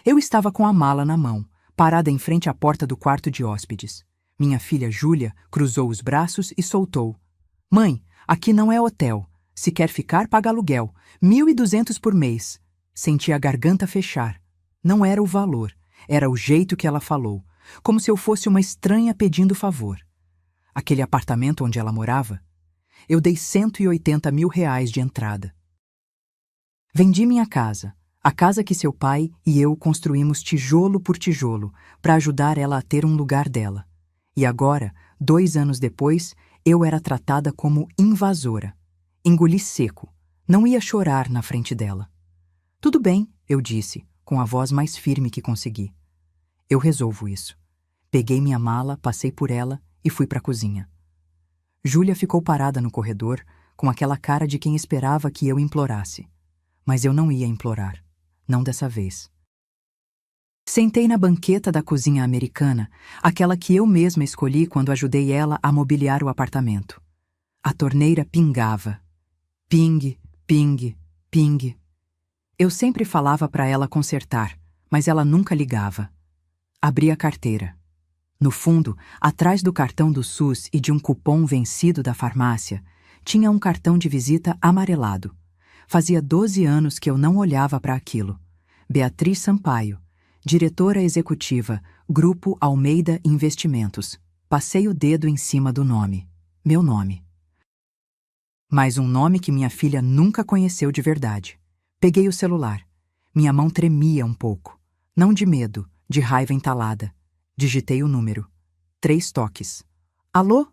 Eu estava com a mala na mão, parada em frente à porta do quarto de hóspedes. Minha filha Júlia cruzou os braços e soltou: "Mãe, aqui não é hotel. Se quer ficar, paga aluguel. 1.200 por mês." Senti a garganta fechar. Não era o valor, era o jeito que ela falou, como se eu fosse uma estranha pedindo favor. Aquele apartamento onde ela morava? Eu dei R$ 180.000 de entrada. Vendi minha casa, a casa que seu pai e eu construímos tijolo por tijolo, para ajudar ela a ter um lugar dela. E agora, 2 anos depois, eu era tratada como invasora. Engoli seco. Não ia chorar na frente dela. "Tudo bem", eu disse, com a voz mais firme que consegui. "Eu resolvo isso." Peguei minha mala, passei por ela e fui para a cozinha. Júlia ficou parada no corredor, com aquela cara de quem esperava que eu implorasse. Mas eu não ia implorar. Não dessa vez. Sentei na banqueta da cozinha americana, aquela que eu mesma escolhi quando ajudei ela a mobiliar o apartamento. A torneira pingava. Ping, ping, ping. Eu sempre falava para ela consertar, mas ela nunca ligava. Abri a carteira. No fundo, atrás do cartão do SUS e de um cupom vencido da farmácia, tinha um cartão de visita amarelado. Fazia 12 anos que eu não olhava para aquilo. Beatriz Sampaio, diretora executiva, Grupo Almeida Investimentos. Passei o dedo em cima do nome. Meu nome. Mas um nome que minha filha nunca conheceu de verdade. Peguei o celular. Minha mão tremia um pouco. Não de medo, de raiva entalada. Digitei o número. 3 toques. "Alô?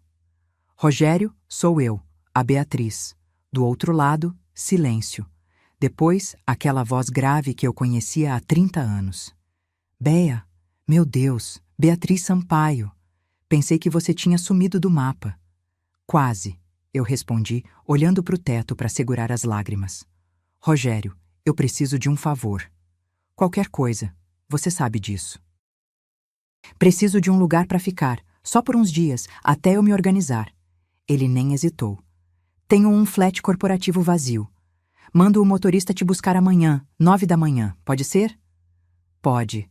Rogério, sou eu, a Beatriz." Do outro lado, silêncio. Depois, aquela voz grave que eu conhecia há 30 anos. "Bea, meu Deus, Beatriz Sampaio. Pensei que você tinha sumido do mapa." "Quase", eu respondi, olhando para o teto para segurar as lágrimas. "Rogério, eu preciso de um favor." "Qualquer coisa, você sabe disso." "Preciso de um lugar para ficar, só por uns dias, até eu me organizar." Ele nem hesitou. "Tenho um flat corporativo vazio. Mando o motorista te buscar amanhã, 9 da manhã, pode ser?" "Pode."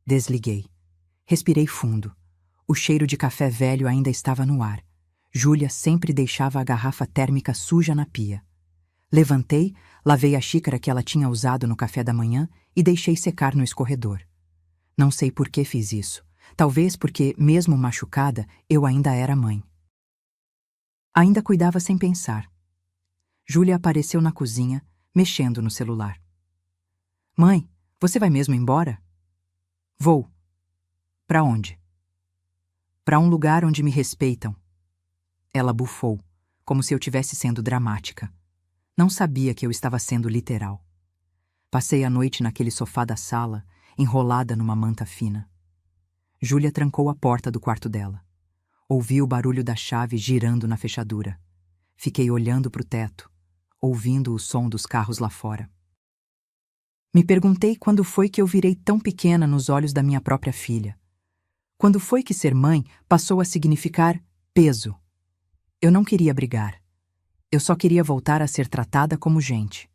Desliguei. Respirei fundo. O cheiro de café velho ainda estava no ar. Júlia sempre deixava a garrafa térmica suja na pia. Levantei, lavei a xícara que ela tinha usado no café da manhã e deixei secar no escorredor. Não sei por que fiz isso. Talvez porque, mesmo machucada, eu ainda era mãe. Ainda cuidava sem pensar. Júlia apareceu na cozinha, mexendo no celular. "Mãe, você vai mesmo embora?" "Vou." "Para onde?" "Para um lugar onde me respeitam." Ela bufou, como se eu tivesse sendo dramática. Não sabia que eu estava sendo literal. Passei a noite naquele sofá da sala, enrolada numa manta fina. Júlia trancou a porta do quarto dela. Ouvi o barulho da chave girando na fechadura. Fiquei olhando para o teto, ouvindo o som dos carros lá fora. Me perguntei quando foi que eu virei tão pequena nos olhos da minha própria filha. Quando foi que ser mãe passou a significar peso. Eu não queria brigar. Eu só queria voltar a ser tratada como gente.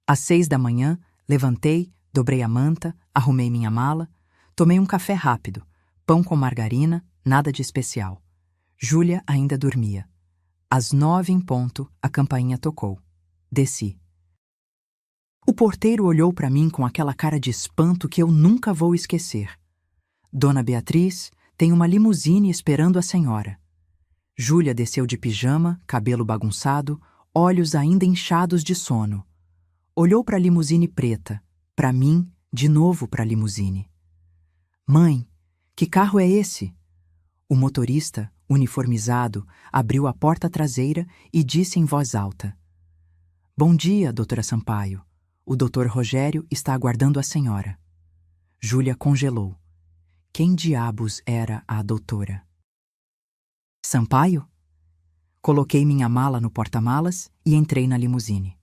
Às 6 da manhã, levantei, dobrei a manta, arrumei minha mala, tomei um café rápido, pão com margarina, nada de especial. Júlia ainda dormia. Às 9 em ponto, a campainha tocou. Desci. O porteiro olhou para mim com aquela cara de espanto que eu nunca vou esquecer. "Dona Beatriz, tem uma limusine esperando a senhora." Júlia desceu de pijama, cabelo bagunçado, olhos ainda inchados de sono. Olhou para a limusine preta, para mim, de novo para a limusine. "Mãe, que carro é esse?" O motorista, uniformizado, abriu a porta traseira e disse em voz alta: "Bom dia, doutora Sampaio. O doutor Rogério está aguardando a senhora." Júlia congelou. Quem diabos era a doutora? "Sampaio?" Coloquei minha mala no porta-malas e entrei na limusine.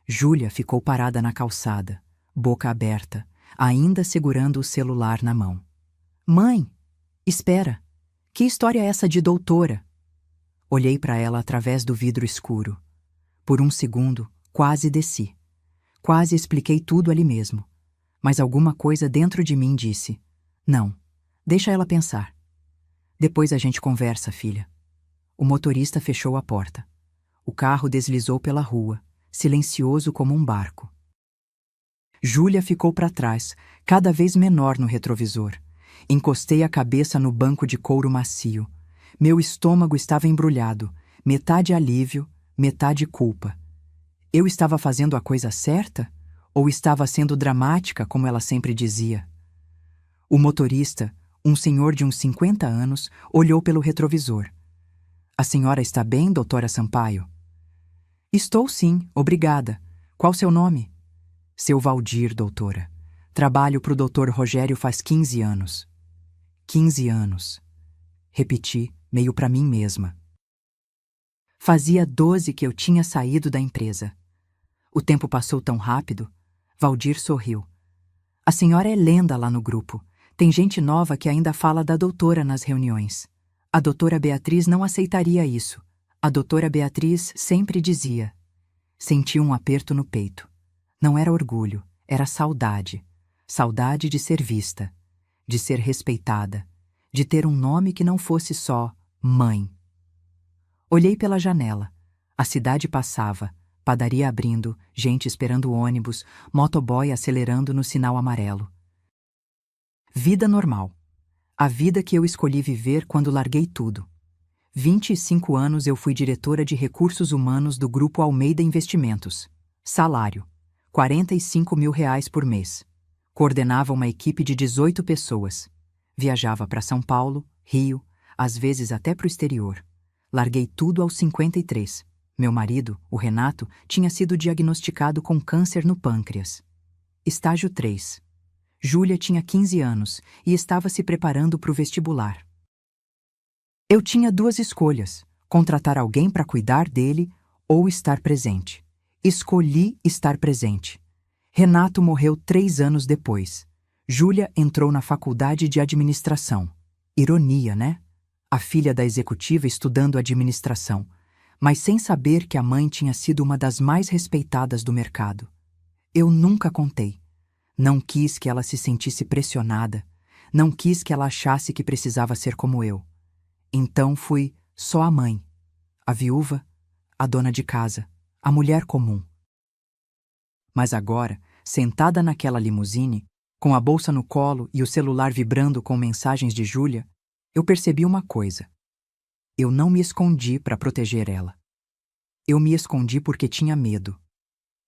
Júlia ficou parada na calçada, boca aberta, ainda segurando o celular na mão. "Mãe, espera. Que história é essa de doutora?" Olhei para ela através do vidro escuro. Por um segundo, quase desci. Quase expliquei tudo ali mesmo. mas alguma coisa dentro de mim disse: não, deixa ela pensar. Depois a gente conversa, filha. O motorista fechou a porta. O carro deslizou pela rua, silencioso como um barco. Júlia ficou para trás, cada vez menor no retrovisor. Encostei a cabeça no banco de couro macio. Meu estômago estava embrulhado, metade alívio, metade culpa. Eu estava fazendo a coisa certa? Ou estava sendo dramática, como ela sempre dizia? O motorista, um senhor de uns 50 anos, olhou pelo retrovisor. A senhora está bem, doutora Sampaio? Estou sim, obrigada. Qual seu nome? Seu Valdir, doutora. Trabalho para o doutor Rogério faz 15 anos. 15 anos. Repeti, meio para mim mesma. Fazia 12 que eu tinha saído da empresa. O tempo passou tão rápido. Valdir sorriu. A senhora é lenda lá no grupo. Tem gente nova que ainda fala da doutora nas reuniões. A doutora Beatriz não aceitaria isso. A doutora Beatriz sempre dizia. Senti um aperto no peito. Não era orgulho, era saudade. Saudade de ser vista, de ser respeitada, de ter um nome que não fosse só mãe. Olhei pela janela. A cidade passava, padaria abrindo, gente esperando o ônibus, motoboy acelerando no sinal amarelo. Vida normal. A vida que eu escolhi viver quando larguei tudo. 25 anos eu fui diretora de recursos humanos do Grupo Almeida Investimentos. Salário: R$ 45 mil por mês. Coordenava uma equipe de 18 pessoas. Viajava para São Paulo, Rio, às vezes até para o exterior. Larguei tudo aos 53. Meu marido, o Renato, tinha sido diagnosticado com câncer no pâncreas. Estágio 3. Júlia tinha 15 anos e estava se preparando para o vestibular. Eu tinha duas escolhas: contratar alguém para cuidar dele ou estar presente. Escolhi estar presente. Renato morreu 3 anos depois. Júlia entrou na faculdade de administração. Ironia, né? A filha da executiva estudando administração, mas sem saber que a mãe tinha sido uma das mais respeitadas do mercado. Eu nunca contei. Não quis que ela se sentisse pressionada. Não quis que ela achasse que precisava ser como eu. Então fui só a mãe, a viúva, a dona de casa, a mulher comum. Mas agora, sentada naquela limusine, com a bolsa no colo e o celular vibrando com mensagens de Júlia, eu percebi uma coisa. Eu não me escondi para proteger ela. Eu me escondi porque tinha medo.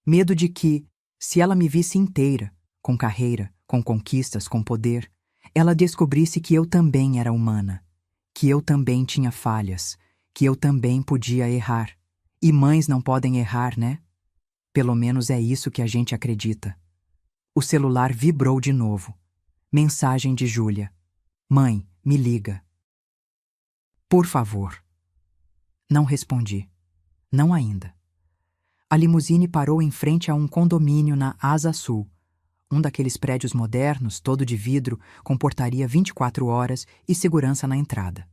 Medo de que, se ela me visse inteira, com carreira, com conquistas, com poder, ela descobrisse que eu também era humana, que eu também tinha falhas, que eu também podia errar. E mães não podem errar, né? Pelo menos é isso que a gente acredita. O celular vibrou de novo. Mensagem de Júlia. Mãe, me liga. Por favor. Não respondi. Não ainda. A limusine parou em frente a um condomínio na Asa Sul, um daqueles prédios modernos, todo de vidro, com portaria 24 horas e segurança na entrada.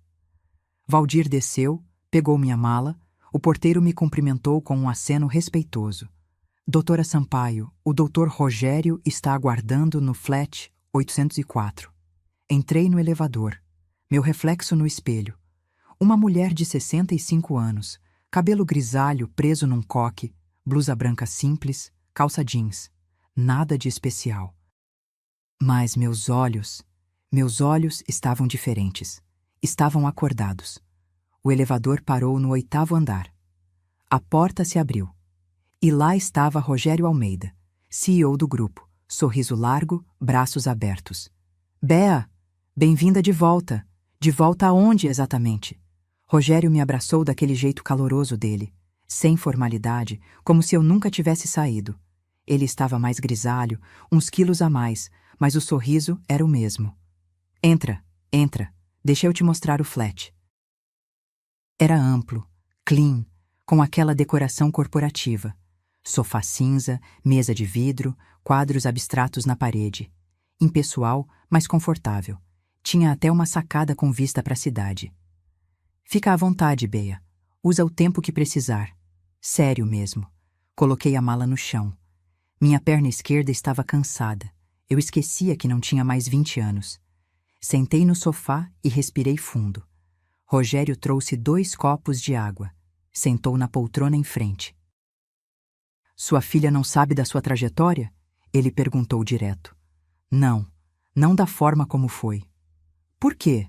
Valdir desceu, pegou minha mala, o porteiro me cumprimentou com um aceno respeitoso. Doutora Sampaio, o doutor Rogério está aguardando no flat 804. Entrei no elevador. Meu reflexo no espelho. Uma mulher de 65 anos, cabelo grisalho preso num coque, blusa branca simples, calça jeans. Nada de especial. Mas meus olhos estavam diferentes. Estavam acordados. O elevador parou no 8º andar. A porta se abriu. E lá estava Rogério Almeida, CEO do grupo, sorriso largo, braços abertos. Bea, bem-vinda de volta. De volta aonde exatamente? Rogério me abraçou daquele jeito caloroso dele, sem formalidade, como se eu nunca tivesse saído. Ele estava mais grisalho, uns quilos a mais, mas o sorriso era o mesmo. Entra, entra, deixa eu te mostrar o flat. Era amplo, clean, com aquela decoração corporativa. Sofá cinza, mesa de vidro, quadros abstratos na parede. Impessoal, mas confortável. Tinha até uma sacada com vista para a cidade. Fica à vontade, Bea. Usa o tempo que precisar. Sério mesmo. Coloquei a mala no chão. Minha perna esquerda estava cansada. Eu esquecia que não tinha mais 20 anos. Sentei no sofá e respirei fundo. Rogério trouxe 2 copos de água. Sentou na poltrona em frente. Sua filha não sabe da sua trajetória? Ele perguntou direto. Não, não da forma como foi. Por quê?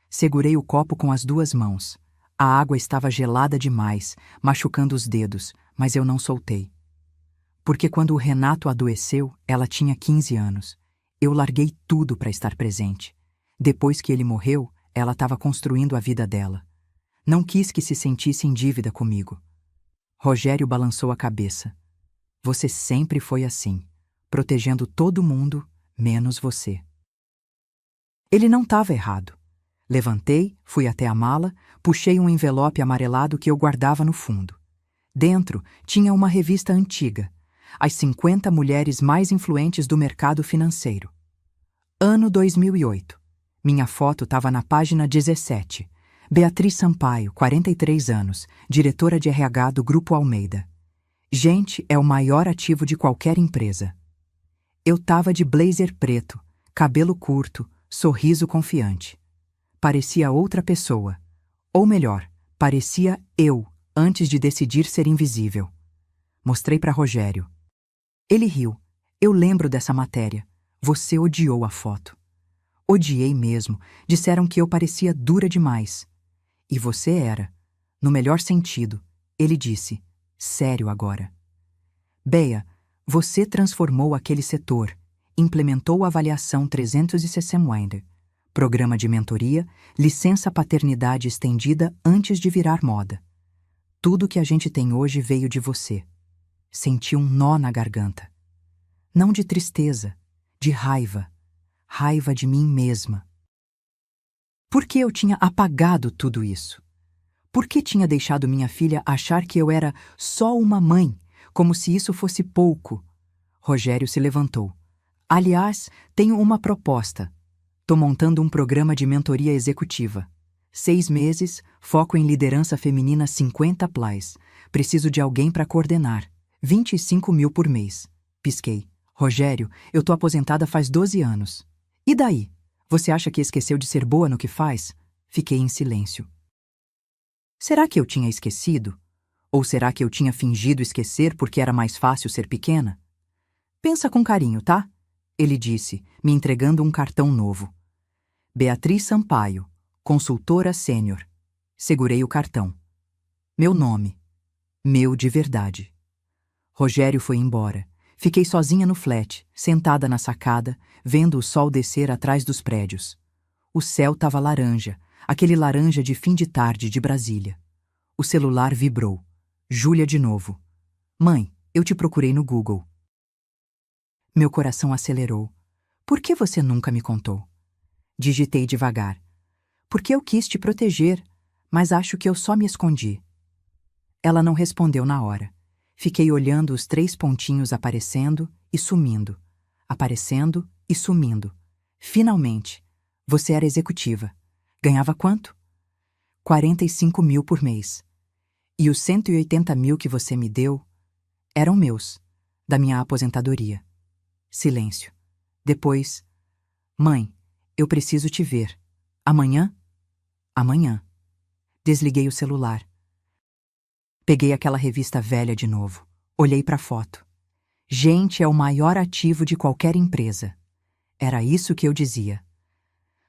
Segurei o copo com as 2 mãos. A água estava gelada demais, machucando os dedos, mas eu não soltei. Porque quando o Renato adoeceu, ela tinha 15 anos. Eu larguei tudo para estar presente. Depois que ele morreu, ela estava construindo a vida dela. Não quis que se sentisse em dívida comigo. Rogério balançou a cabeça. Você sempre foi assim, protegendo todo mundo, menos você. Ele não estava errado. Levantei, fui até a mala, puxei um envelope amarelado que eu guardava no fundo. Dentro tinha uma revista antiga, As 50 Mulheres Mais Influentes do Mercado Financeiro. Ano 2008. Minha foto estava na página 17. Beatriz Sampaio, 43 anos, diretora de RH do Grupo Almeida. Gente é o maior ativo de qualquer empresa. Eu estava de blazer preto, cabelo curto, sorriso confiante. Parecia outra pessoa. Ou melhor, parecia eu, antes de decidir ser invisível. Mostrei para Rogério. Ele riu. Eu lembro dessa matéria. Você odiou a foto. Odiei mesmo. Disseram que eu parecia dura demais. E você era. No melhor sentido. Ele disse. Sério agora. Bea, você transformou aquele setor. Implementou a avaliação 360, programa de mentoria, licença paternidade estendida antes de virar moda. Tudo que a gente tem hoje veio de você. Senti um nó na garganta. Não de tristeza, de raiva. Raiva de mim mesma. Por que eu tinha apagado tudo isso? Por que tinha deixado minha filha achar que eu era só uma mãe, como se isso fosse pouco? Rogério se levantou. Aliás, tenho uma proposta. Tô montando um programa de mentoria executiva. 6 meses, foco em liderança feminina 50+. Preciso de alguém para coordenar. 25 mil por mês. Pisquei. Rogério, eu tô aposentada faz 12 anos. E daí? Você acha que esqueceu de ser boa no que faz? Fiquei em silêncio. Será que eu tinha esquecido? Ou será que eu tinha fingido esquecer porque era mais fácil ser pequena? Pensa com carinho, tá? Ele disse, me entregando um cartão novo. Beatriz Sampaio, consultora sênior. Segurei o cartão. Meu nome. Meu de verdade. Rogério foi embora. Fiquei sozinha no flat, sentada na sacada, vendo o sol descer atrás dos prédios. O céu estava laranja, aquele laranja de fim de tarde de Brasília. O celular vibrou. Júlia de novo. Mãe, eu te procurei no Google. Meu coração acelerou. Por que você nunca me contou? Digitei devagar. Porque eu quis te proteger, mas acho que eu só me escondi. Ela não respondeu na hora. Fiquei olhando os 3 pontinhos aparecendo e sumindo. Aparecendo e sumindo. Finalmente, você era executiva. Ganhava quanto? 45 mil por mês. E os 180 mil que você me deu eram meus, da minha aposentadoria. Silêncio. Depois, mãe, eu preciso te ver. Amanhã? Amanhã. Desliguei o celular. Peguei aquela revista velha de novo. Olhei para a foto. Gente é o maior ativo de qualquer empresa. Era isso que eu dizia.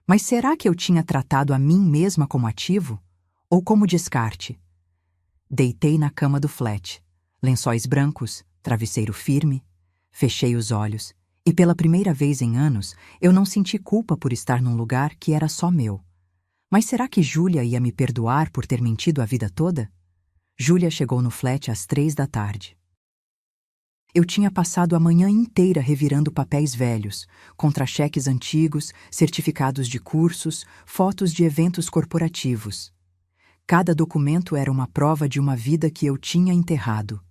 Mas será que eu tinha tratado a mim mesma como ativo? Ou como descarte? Deitei na cama do flat. Lençóis brancos, travesseiro firme. Fechei os olhos. E pela primeira vez em anos, eu não senti culpa por estar num lugar que era só meu. Mas será que Júlia ia me perdoar por ter mentido a vida toda? Júlia chegou no flat às 3 da tarde. Eu tinha passado a manhã inteira revirando papéis velhos, contra-cheques antigos, certificados de cursos, fotos de eventos corporativos. Cada documento era uma prova de uma vida que eu tinha enterrado.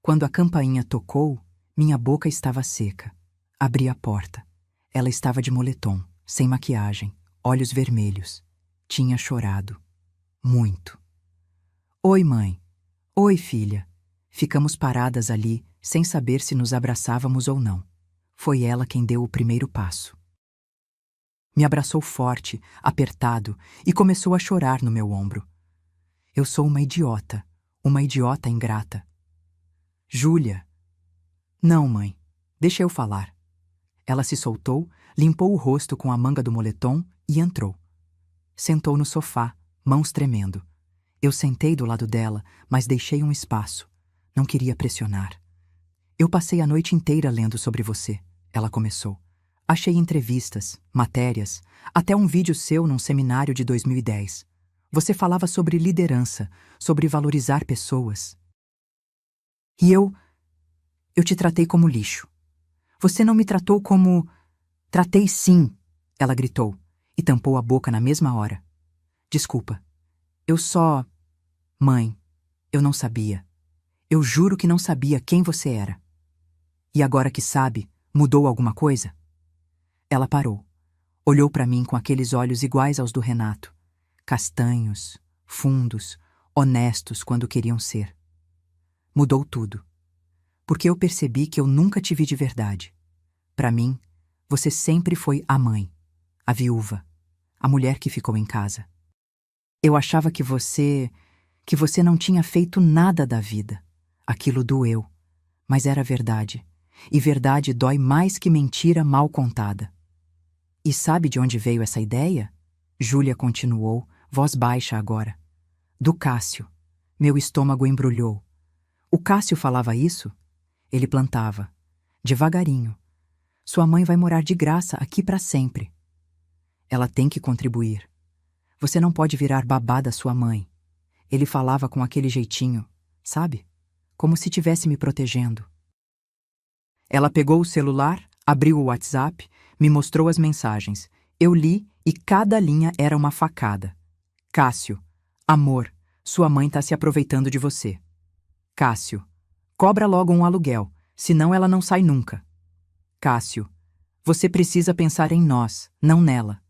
Quando a campainha tocou, minha boca estava seca. Abri a porta. Ela estava de moletom, sem maquiagem, olhos vermelhos. Tinha chorado. Muito. Oi, mãe. Oi, filha. Ficamos paradas ali, sem saber se nos abraçávamos ou não. Foi ela quem deu o primeiro passo. Me abraçou forte, apertado, e começou a chorar no meu ombro. Eu sou uma idiota ingrata. Júlia. Não, mãe, deixa eu falar. Ela se soltou, limpou o rosto com a manga do moletom e entrou. Sentou no sofá, mãos tremendo. Eu sentei do lado dela, mas deixei um espaço. Não queria pressionar. Eu passei a noite inteira lendo sobre você, ela começou. Achei entrevistas, matérias, até um vídeo seu num seminário de 2010. Você falava sobre liderança, sobre valorizar pessoas. E eu te tratei como lixo. Você não me tratou como... Tratei sim, ela gritou, e tampou a boca na mesma hora. Desculpa. Eu só... Mãe, eu não sabia. Eu juro que não sabia quem você era. E agora que sabe, mudou alguma coisa? Ela parou. Olhou para mim com aqueles olhos iguais aos do Renato. Castanhos, fundos, honestos quando queriam ser. Mudou tudo. Porque eu percebi que eu nunca te vi de verdade. Para mim, você sempre foi a mãe, a viúva, a mulher que ficou em casa. Eu achava que você não tinha feito nada da vida. Aquilo doeu, mas era verdade. E verdade dói mais que mentira mal contada. E sabe de onde veio essa ideia? Júlia continuou, voz baixa agora. Do Cássio. Meu estômago embrulhou. O Cássio falava isso? Ele plantava. Devagarinho. Sua mãe vai morar de graça aqui para sempre. Ela tem que contribuir. Você não pode virar babá da sua mãe. Ele falava com aquele jeitinho, sabe? Como se estivesse me protegendo. Ela pegou o celular, abriu o WhatsApp, me mostrou as mensagens. Eu li e cada linha era uma facada. Cássio, amor, sua mãe tá se aproveitando de você. Cássio, cobra logo um aluguel, senão ela não sai nunca. Cássio, você precisa pensar em nós, não nela.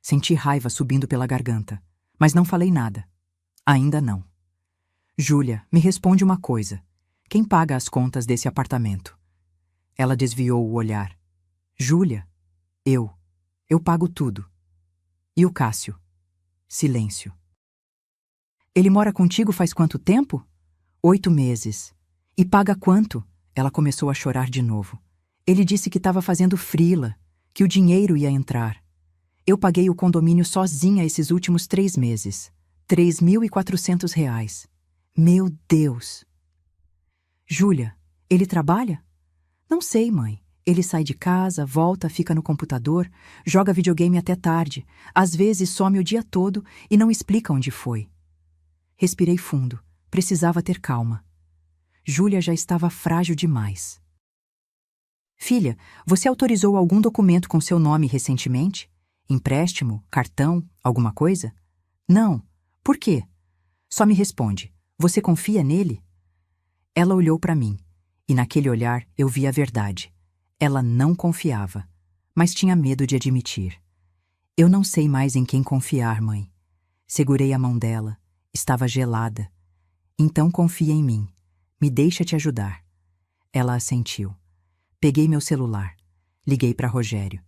Senti raiva subindo pela garganta, mas não falei nada. Ainda não. Júlia, me responde uma coisa. Quem paga as contas desse apartamento? Ela desviou o olhar. Júlia, eu pago tudo. E o Cássio? Silêncio. Ele mora contigo faz quanto tempo? 8 meses. E paga quanto? Ela começou a chorar de novo. Ele disse que estava fazendo frila, que o dinheiro ia entrar. Eu paguei o condomínio sozinha esses últimos 3 meses. R$ 3.400. Meu Deus! Júlia, ele trabalha? Não sei, mãe. Ele sai de casa, volta, fica no computador, joga videogame até tarde, às vezes some o dia todo e não explica onde foi. Respirei fundo. Precisava ter calma. Júlia já estava frágil demais. Filha, você autorizou algum documento com seu nome recentemente? Empréstimo, cartão, alguma coisa? Não. Por quê? Só me responde. Você confia nele? Ela olhou para mim, e naquele olhar eu vi a verdade. Ela não confiava, mas tinha medo de admitir. Eu não sei mais em quem confiar, mãe. Segurei a mão dela. Estava gelada. Então confia em mim. Me deixa te ajudar. Ela assentiu. Peguei meu celular. Liguei para Rogério.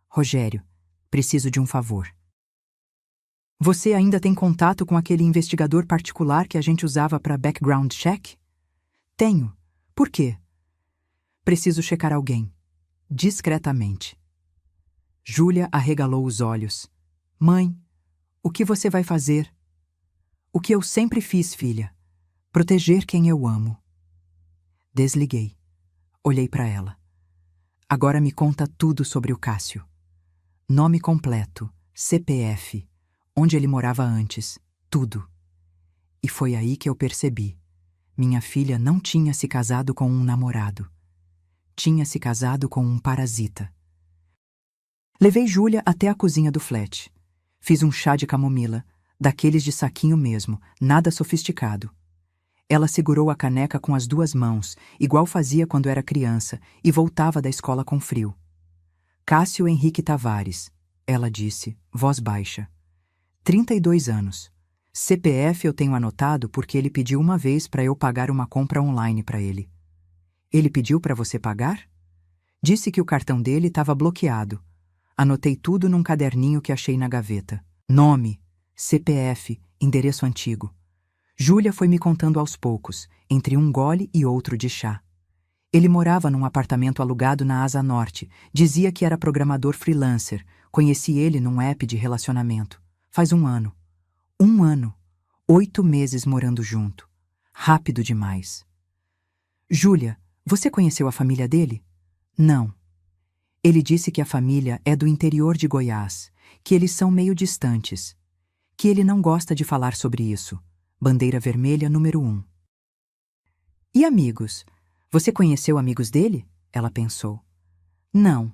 Rogério, preciso de um favor. Você ainda tem contato com aquele investigador particular que a gente usava para background check? Tenho. Por quê? Preciso checar alguém. Discretamente. Júlia arregalou os olhos. Mãe, o que você vai fazer? O que eu sempre fiz, filha. Proteger quem eu amo. Desliguei. Olhei para ela. Agora me conta tudo sobre o Cássio. Nome completo, CPF, onde ele morava antes, tudo. E foi aí que eu percebi. Minha filha não tinha se casado com um namorado. Tinha se casado com um parasita. Levei Júlia até a cozinha do flat. Fiz um chá de camomila, daqueles de saquinho mesmo, nada sofisticado. Ela segurou a caneca com as 2 mãos, igual fazia quando era criança, e voltava da escola com frio. Cássio Henrique Tavares, ela disse, voz baixa. 32 anos. CPF eu tenho anotado porque ele pediu uma vez para eu pagar uma compra online para ele. Ele pediu para você pagar? Disse que o cartão dele estava bloqueado. Anotei tudo num caderninho que achei na gaveta. Nome, CPF, endereço antigo. Júlia foi me contando aos poucos, entre um gole e outro de chá. Ele morava num apartamento alugado na Asa Norte. Dizia que era programador freelancer. Conheci ele num app de relacionamento. Faz 1 ano. 1 ano. 8 meses morando junto. Rápido demais. Júlia, você conheceu a família dele? Não. Ele disse que a família é do interior de Goiás, que eles são meio distantes, que ele não gosta de falar sobre isso. Bandeira vermelha número 1. E amigos? Você conheceu amigos dele? Ela pensou. Não.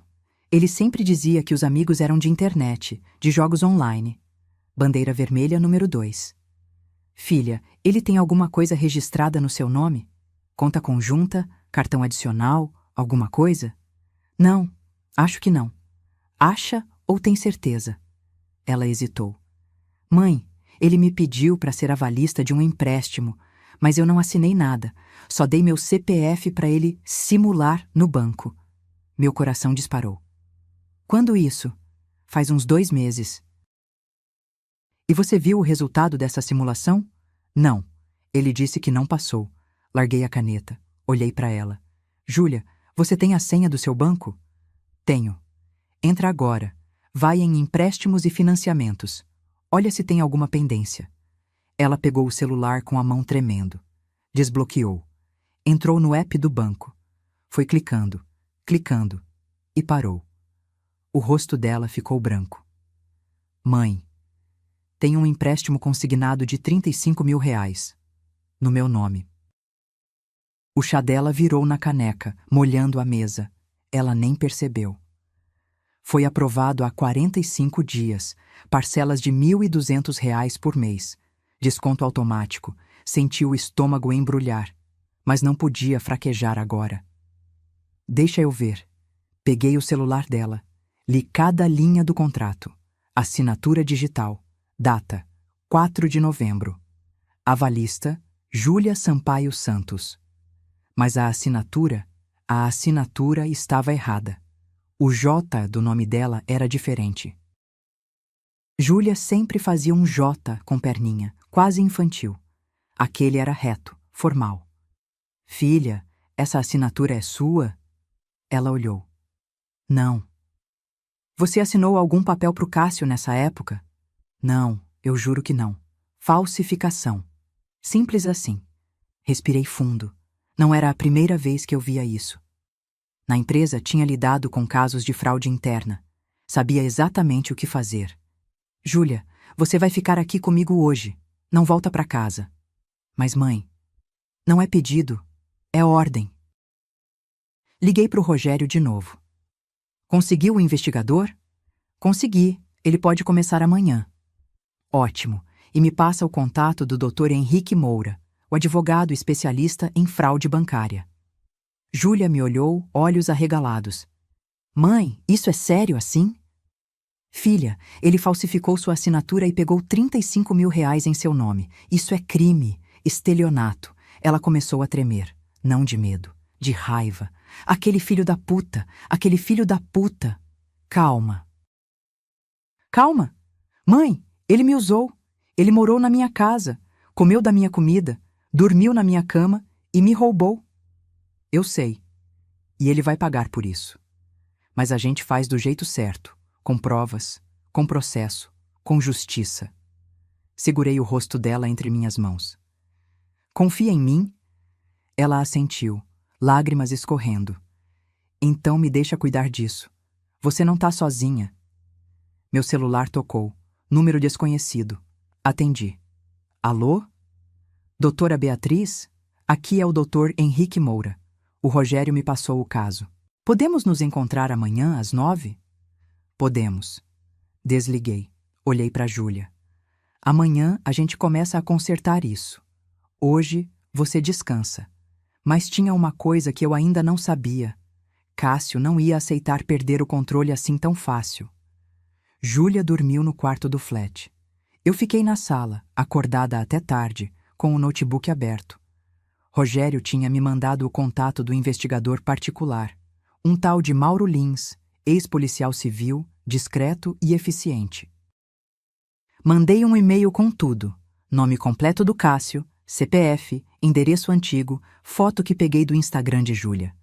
Ele sempre dizia que os amigos eram de internet, de jogos online. Bandeira vermelha número 2. Filha, ele tem alguma coisa registrada no seu nome? Conta conjunta, cartão adicional, alguma coisa? Não, acho que não. Acha ou tem certeza? Ela hesitou. Mãe, ele me pediu para ser avalista de um empréstimo, mas eu não assinei nada. Só dei meu CPF para ele simular no banco. Meu coração disparou. Quando isso? Faz uns 2 meses. E você viu o resultado dessa simulação? Não. Ele disse que não passou. Larguei a caneta. Olhei para ela. Júlia, você tem a senha do seu banco? Tenho. Entra agora. Vai em empréstimos e financiamentos. Olha se tem alguma pendência. Ela pegou o celular com a mão tremendo. Desbloqueou. Entrou no app do banco. Foi clicando, clicando e parou. O rosto dela ficou branco. Mãe, tem um empréstimo consignado de R$35 mil. No meu nome. O chá dela virou na caneca, molhando a mesa. Ela nem percebeu. Foi aprovado há 45 dias, parcelas de R$1.200 por mês. Desconto automático. Senti o estômago embrulhar, mas não podia fraquejar agora. Deixa eu ver. Peguei o celular dela. Li cada linha do contrato. Assinatura digital. Data: 4 de novembro. Avalista: Júlia Sampaio Santos. Mas a assinatura estava errada. O J do nome dela era diferente. Júlia sempre fazia um J com perninha, quase infantil. Aquele era reto, formal. Filha, essa assinatura é sua? Ela olhou. Não. Você assinou algum papel pro Cássio nessa época? Não, eu juro que não. Falsificação. Simples assim. Respirei fundo. Não era a primeira vez que eu via isso. Na empresa tinha lidado com casos de fraude interna. Sabia exatamente o que fazer. Júlia, você vai ficar aqui comigo hoje. Não volta para casa. Mas mãe, não é pedido, é ordem. Liguei pro Rogério de novo. Conseguiu o investigador? Consegui, ele pode começar amanhã. Ótimo, e me passa o contato do Dr. Henrique Moura, o advogado especialista em fraude bancária. Júlia me olhou, olhos arregalados. Mãe, isso é sério assim? Filha, ele falsificou sua assinatura e pegou R$35 mil em seu nome. Isso é crime, estelionato. Ela começou a tremer, não de medo, de raiva. Aquele filho da puta, aquele filho da puta. Calma. Calma? Mãe, ele me usou. Ele morou na minha casa, comeu da minha comida, dormiu na minha cama e me roubou. Eu sei. E ele vai pagar por isso. Mas a gente faz do jeito certo, com provas, com processo, com justiça. Segurei o rosto dela entre minhas mãos. Confia em mim? Ela assentiu, lágrimas escorrendo. Então me deixa cuidar disso. Você não tá sozinha. Meu celular tocou. Número desconhecido. Atendi. Alô? Doutora Beatriz? Aqui é o Dr. Henrique Moura. O Rogério me passou o caso. Podemos nos encontrar amanhã às 9? Podemos. Desliguei. Olhei para Júlia. Amanhã a gente começa a consertar isso. Hoje você descansa. Mas tinha uma coisa que eu ainda não sabia. Cássio não ia aceitar perder o controle assim tão fácil. Júlia dormiu no quarto do flat. Eu fiquei na sala, acordada até tarde, com o notebook aberto. Rogério tinha me mandado o contato do investigador particular, Um tal de Mauro Lins, ex-policial civil, discreto e eficiente. Mandei um e-mail com tudo: nome completo do Cássio, CPF, endereço antigo, foto que peguei do Instagram de Júlia.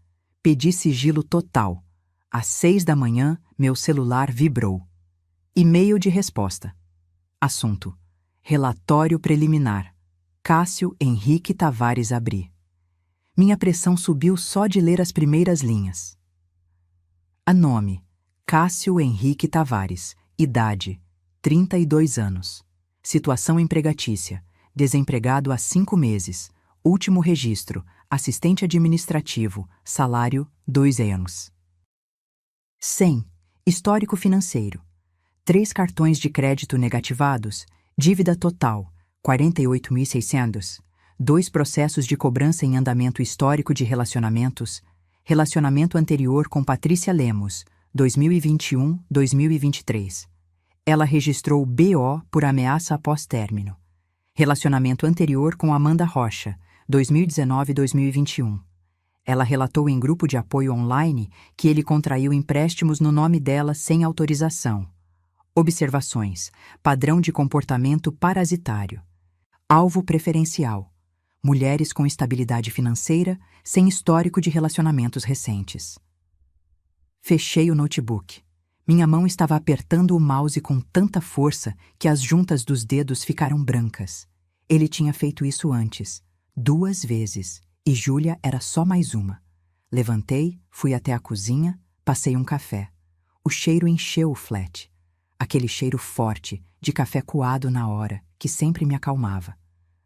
Pedi sigilo total. Às 6 da manhã, meu celular vibrou. E-mail de resposta. Assunto: relatório preliminar. Cássio Henrique Tavares Abri. Minha pressão subiu só de ler as primeiras linhas. A nome: Cássio Henrique Tavares. Idade: 32 anos. Situação empregatícia: desempregado há 5 meses. Último registro: assistente administrativo. Salário: 2 anos. 100. Histórico financeiro: 3 cartões de crédito negativados. Dívida total: 48.600. 2 processos de cobrança em andamento. Histórico de relacionamentos: relacionamento anterior com Patrícia Lemos, 2021-2023. Ela registrou BO por ameaça após término. Relacionamento anterior com Amanda Rocha, 2019-2021. Ela relatou em grupo de apoio online que ele contraiu empréstimos no nome dela sem autorização. Observações: padrão de comportamento parasitário. Alvo preferencial: mulheres com estabilidade financeira, sem histórico de relacionamentos recentes. Fechei o notebook. Minha mão estava apertando o mouse com tanta força que as juntas dos dedos ficaram brancas. Ele tinha feito isso antes, 2 vezes, e Júlia era só mais uma. Levantei, fui até a cozinha, passei um café. O cheiro encheu o flat. Aquele cheiro forte, de café coado na hora, que sempre me acalmava.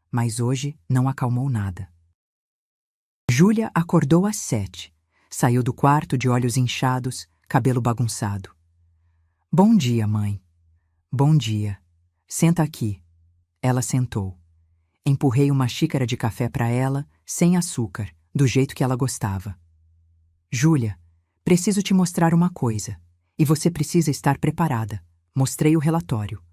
Mas hoje não acalmou nada. Júlia acordou às 7. Saiu do quarto de olhos inchados, cabelo bagunçado. Bom dia, mãe. Bom dia. Senta aqui. Ela sentou. Empurrei uma xícara de café para ela, sem açúcar, do jeito que ela gostava. Júlia, preciso te mostrar uma coisa. E você precisa estar preparada. Mostrei o relatório.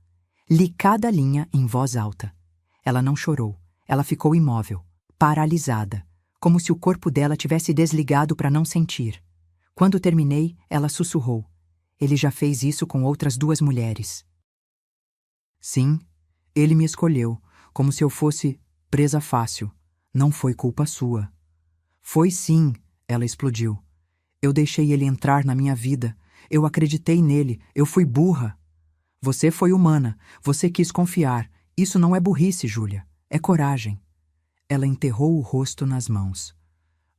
Li cada linha em voz alta. Ela não chorou. Ela ficou imóvel, paralisada, como se o corpo dela tivesse desligado para não sentir. Quando terminei, ela sussurrou: ele já fez isso com outras 2 mulheres. Sim, ele me escolheu, como se eu fosse presa fácil. Não foi culpa sua. Foi sim, ela explodiu. Eu deixei ele entrar na minha vida. Eu acreditei nele. Eu fui burra. Você foi humana. Você quis confiar. Isso não é burrice, Júlia. É coragem. Ela enterrou o rosto nas mãos.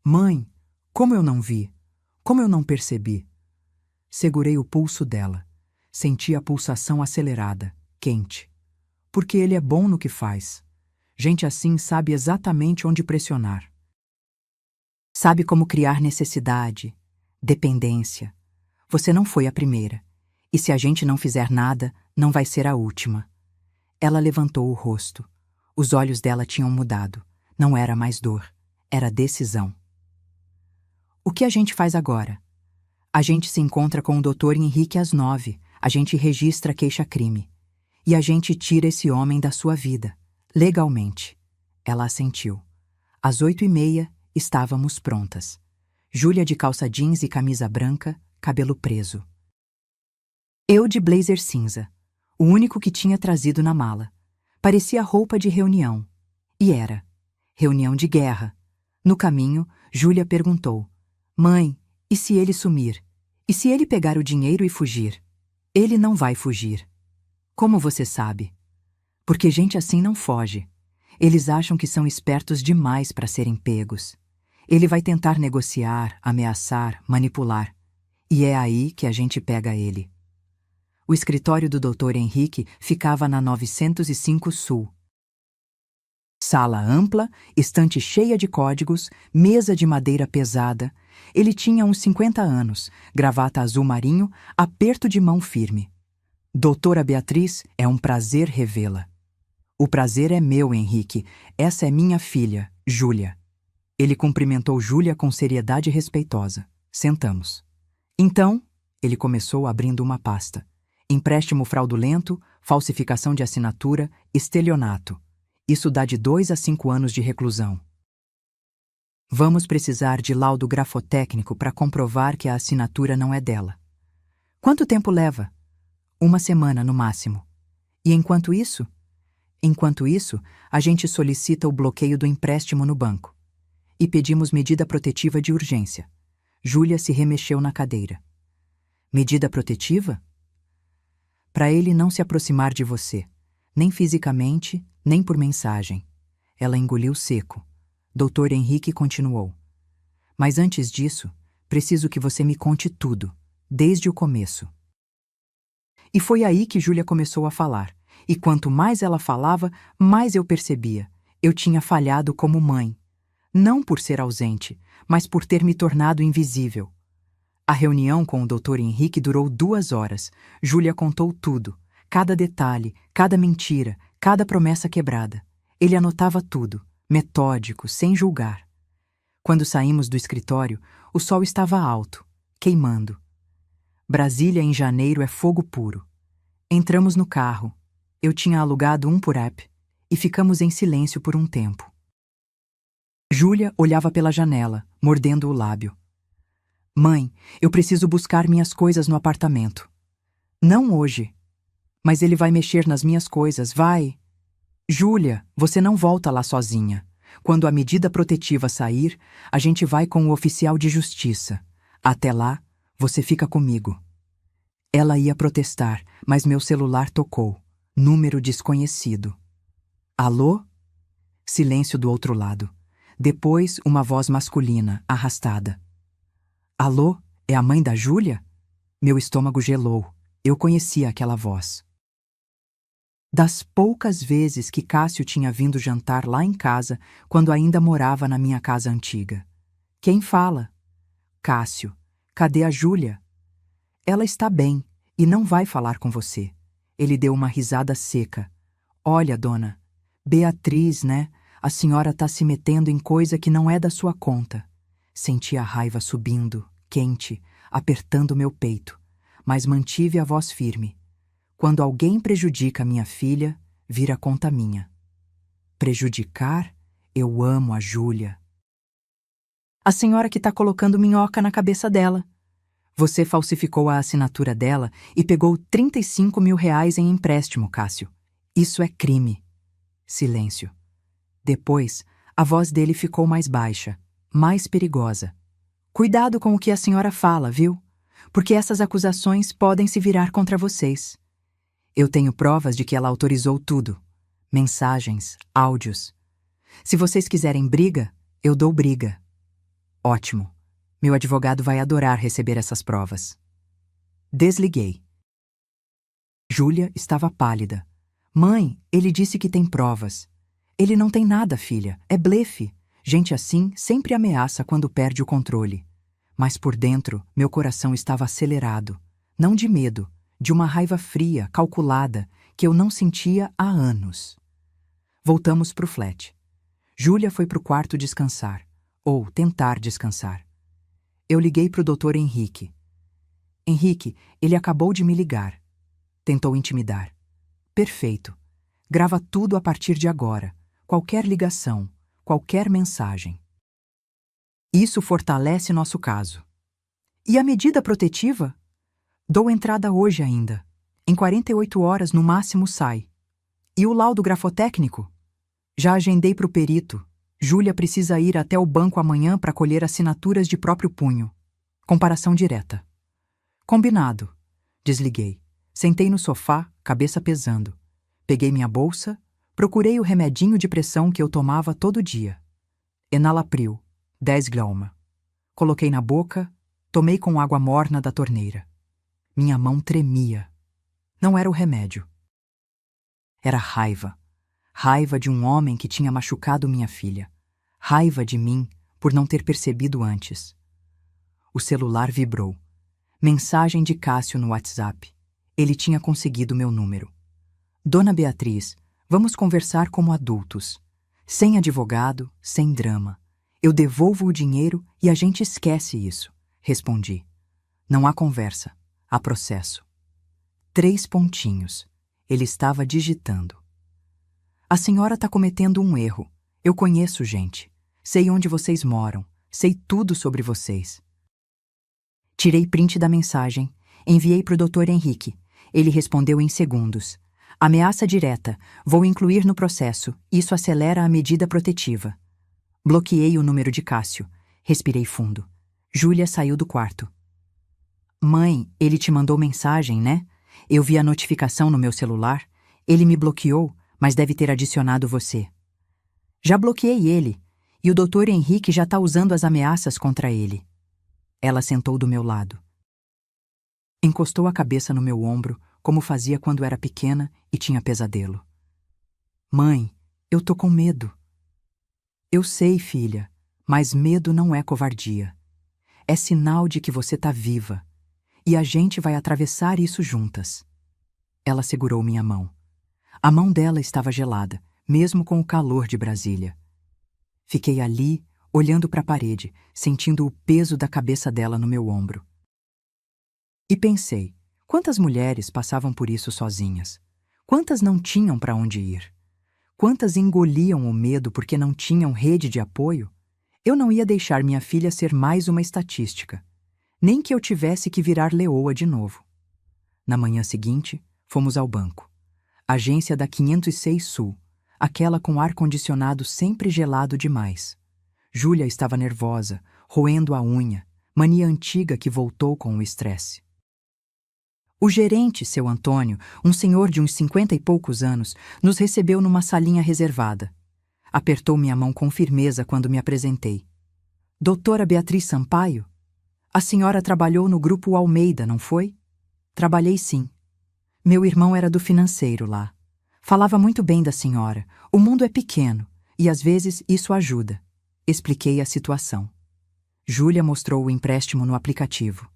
Mãe, como eu não vi? Como eu não percebi? Segurei o pulso dela. Senti a pulsação acelerada, quente. Porque ele é bom no que faz. Gente assim sabe exatamente onde pressionar. Sabe como criar necessidade, dependência. Você não foi a primeira. E se a gente não fizer nada, não vai ser a última. Ela levantou o rosto. Os olhos dela tinham mudado. Não era mais dor. Era decisão. O que a gente faz agora? A gente se encontra com o Dr. Henrique às 9. A gente registra a queixa-crime. E a gente tira esse homem da sua vida, legalmente. Ela assentiu. Às 8h30, estávamos prontas. Júlia de calça jeans e camisa branca, cabelo preso. Eu de blazer cinza, o único que tinha trazido na mala. Parecia roupa de reunião. E era. Reunião de guerra. No caminho, Júlia perguntou: Mãe, e se ele sumir? E se ele pegar o dinheiro e fugir? Ele não vai fugir. Como você sabe? Porque gente assim não foge. Eles acham que são espertos demais para serem pegos. Ele vai tentar negociar, ameaçar, manipular. E é aí que a gente pega ele. O escritório do Dr. Henrique ficava na 905 Sul. Sala ampla, estante cheia de códigos, mesa de madeira pesada. Ele tinha uns 50 anos, gravata azul marinho, aperto de mão firme. Doutora Beatriz, é um prazer revê-la. O prazer é meu, Henrique. Essa é minha filha, Júlia. Ele cumprimentou Júlia com seriedade respeitosa. Sentamos. Então, ele começou abrindo uma pasta. Empréstimo fraudulento, falsificação de assinatura, estelionato. Isso dá de 2 a 5 anos de reclusão. Vamos precisar de laudo grafotécnico para comprovar que a assinatura não é dela. Quanto tempo leva? 1 semana no máximo. E enquanto isso? Enquanto isso, a gente solicita o bloqueio do empréstimo no banco. E pedimos medida protetiva de urgência. Júlia se remexeu na cadeira. Medida protetiva? Para ele não se aproximar de você, nem fisicamente, nem por mensagem. Ela engoliu seco. Dr. Henrique continuou. Mas antes disso, preciso que você me conte tudo, desde o começo. E foi aí que Júlia começou a falar. E quanto mais ela falava, mais eu percebia. Eu tinha falhado como mãe. Não por ser ausente, mas por ter me tornado invisível. A reunião com o Dr. Henrique durou 2 horas. Júlia contou tudo. Cada detalhe, cada mentira, cada promessa quebrada. Ele anotava tudo, metódico, sem julgar. Quando saímos do escritório, o sol estava alto, queimando. Brasília em janeiro é fogo puro. Entramos no carro. Eu tinha alugado um por app e ficamos em silêncio por um tempo. Júlia olhava pela janela, mordendo o lábio. Mãe, eu preciso buscar minhas coisas no apartamento. Não hoje. Mas ele vai mexer nas minhas coisas, vai. Júlia, você não volta lá sozinha. Quando a medida protetiva sair, a gente vai com o oficial de justiça. Até lá, você fica comigo. Ela ia protestar, mas meu celular tocou. Número desconhecido. Alô? Silêncio do outro lado. Depois, uma voz masculina, arrastada. Alô? É a mãe da Júlia? Meu estômago gelou. Eu conhecia aquela voz. Das poucas vezes que Cássio tinha vindo jantar lá em casa, quando ainda morava na minha casa antiga. Quem fala? Cássio. Cadê a Júlia? Ela está bem e não vai falar com você. Ele deu uma risada seca. Olha, dona, Beatriz, né? A senhora tá se metendo em coisa que não é da sua conta. Senti a raiva subindo, quente, apertando meu peito, mas mantive a voz firme. Quando alguém prejudica minha filha, vira conta minha. Prejudicar? Eu amo a Júlia. A senhora que tá colocando minhoca na cabeça dela. Você falsificou a assinatura dela e pegou 35 mil reais em empréstimo, Cássio. Isso é crime. Silêncio. Depois, a voz dele ficou mais baixa, mais perigosa. Cuidado com o que a senhora fala, viu? Porque essas acusações podem se virar contra vocês. Eu tenho provas de que ela autorizou tudo. Mensagens, áudios. Se vocês quiserem briga, eu dou briga. Ótimo. Meu advogado vai adorar receber essas provas. Desliguei. Júlia estava pálida. Mãe, ele disse que tem provas. Ele não tem nada, filha. É blefe. Gente assim sempre ameaça quando perde o controle. Mas por dentro, meu coração estava acelerado. Não de medo, de uma raiva fria, calculada, que eu não sentia há anos. Voltamos pro flat. Júlia foi pro quarto descansar. Ou tentar descansar. Eu liguei pro Dr. Henrique. Henrique, ele acabou de me ligar. Tentou intimidar. Perfeito. Grava tudo a partir de agora. Qualquer ligação, qualquer mensagem. Isso fortalece nosso caso. E a medida protetiva? Dou entrada hoje ainda. Em 48 horas no máximo sai. E o laudo grafotécnico? Já agendei pro perito. Júlia precisa ir até o banco amanhã para colher assinaturas de próprio punho. Comparação direta. Combinado. Desliguei. Sentei no sofá, cabeça pesando. Peguei minha bolsa, procurei o remedinho de pressão que eu tomava todo dia. Enalapril, 10 gramas. Coloquei na boca, tomei com água morna da torneira. Minha mão tremia. Não era o remédio. Era raiva. Raiva de um homem que tinha machucado minha filha. Raiva de mim por não ter percebido antes. O celular vibrou. Mensagem de Cássio no WhatsApp. Ele tinha conseguido meu número. Dona Beatriz, vamos conversar como adultos. Sem advogado, sem drama. Eu devolvo o dinheiro e a gente esquece isso. Respondi. Não há conversa. Há processo. 3 pontinhos. Ele estava digitando. A senhora está cometendo um erro. Eu conheço gente. Sei onde vocês moram. Sei tudo sobre vocês. Tirei print da mensagem. Enviei para o Dr. Henrique. Ele respondeu em segundos. Ameaça direta. Vou incluir no processo. Isso acelera a medida protetiva. Bloqueei o número de Cássio. Respirei fundo. Júlia saiu do quarto. Mãe, ele te mandou mensagem, né? Eu vi a notificação no meu celular. Ele me bloqueou, mas deve ter adicionado você. Já bloqueei ele, e o Dr. Henrique já está usando as ameaças contra ele. Ela sentou do meu lado. Encostou a cabeça no meu ombro, como fazia quando era pequena e tinha pesadelo. Mãe, eu tô com medo. Eu sei, filha, mas medo não é covardia. É sinal de que você tá viva. E a gente vai atravessar isso juntas. Ela segurou minha mão. A mão dela estava gelada, mesmo com o calor de Brasília. Fiquei ali, olhando para a parede, sentindo o peso da cabeça dela no meu ombro. E pensei, quantas mulheres passavam por isso sozinhas? Quantas não tinham para onde ir? Quantas engoliam o medo porque não tinham rede de apoio? Eu não ia deixar minha filha ser mais uma estatística. Nem que eu tivesse que virar leoa de novo. Na manhã seguinte, fomos ao banco. Agência da 506 Sul, aquela com ar-condicionado sempre gelado demais. Júlia estava nervosa, roendo a unha, mania antiga que voltou com o estresse. O gerente, seu Antônio, um senhor de uns 50 e poucos anos, nos recebeu numa salinha reservada. Apertou minha mão com firmeza quando me apresentei. Doutora Beatriz Sampaio? A senhora trabalhou no Grupo Almeida, não foi? Trabalhei sim. Meu irmão era do financeiro lá. Falava muito bem da senhora. O mundo é pequeno, e às vezes isso ajuda. Expliquei a situação. Júlia mostrou o empréstimo no aplicativo.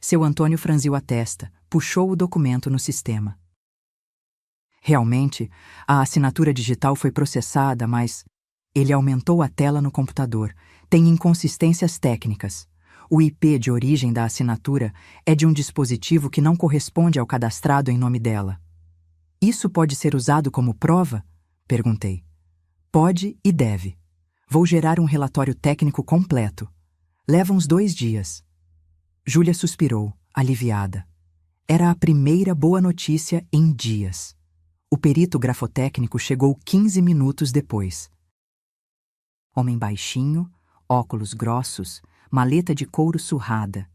Seu Antônio franziu a testa, puxou o documento no sistema. Realmente, a assinatura digital foi processada, mas ele aumentou a tela no computador. Tem inconsistências técnicas. O IP de origem da assinatura é de um dispositivo que não corresponde ao cadastrado em nome dela. Isso pode ser usado como prova? Perguntei. Pode e deve. Vou gerar um relatório técnico completo. Leva uns 2 dias. Júlia suspirou, aliviada. Era a primeira boa notícia em dias. O perito grafotécnico chegou 15 minutos depois. Homem baixinho, óculos grossos, maleta de couro surrada.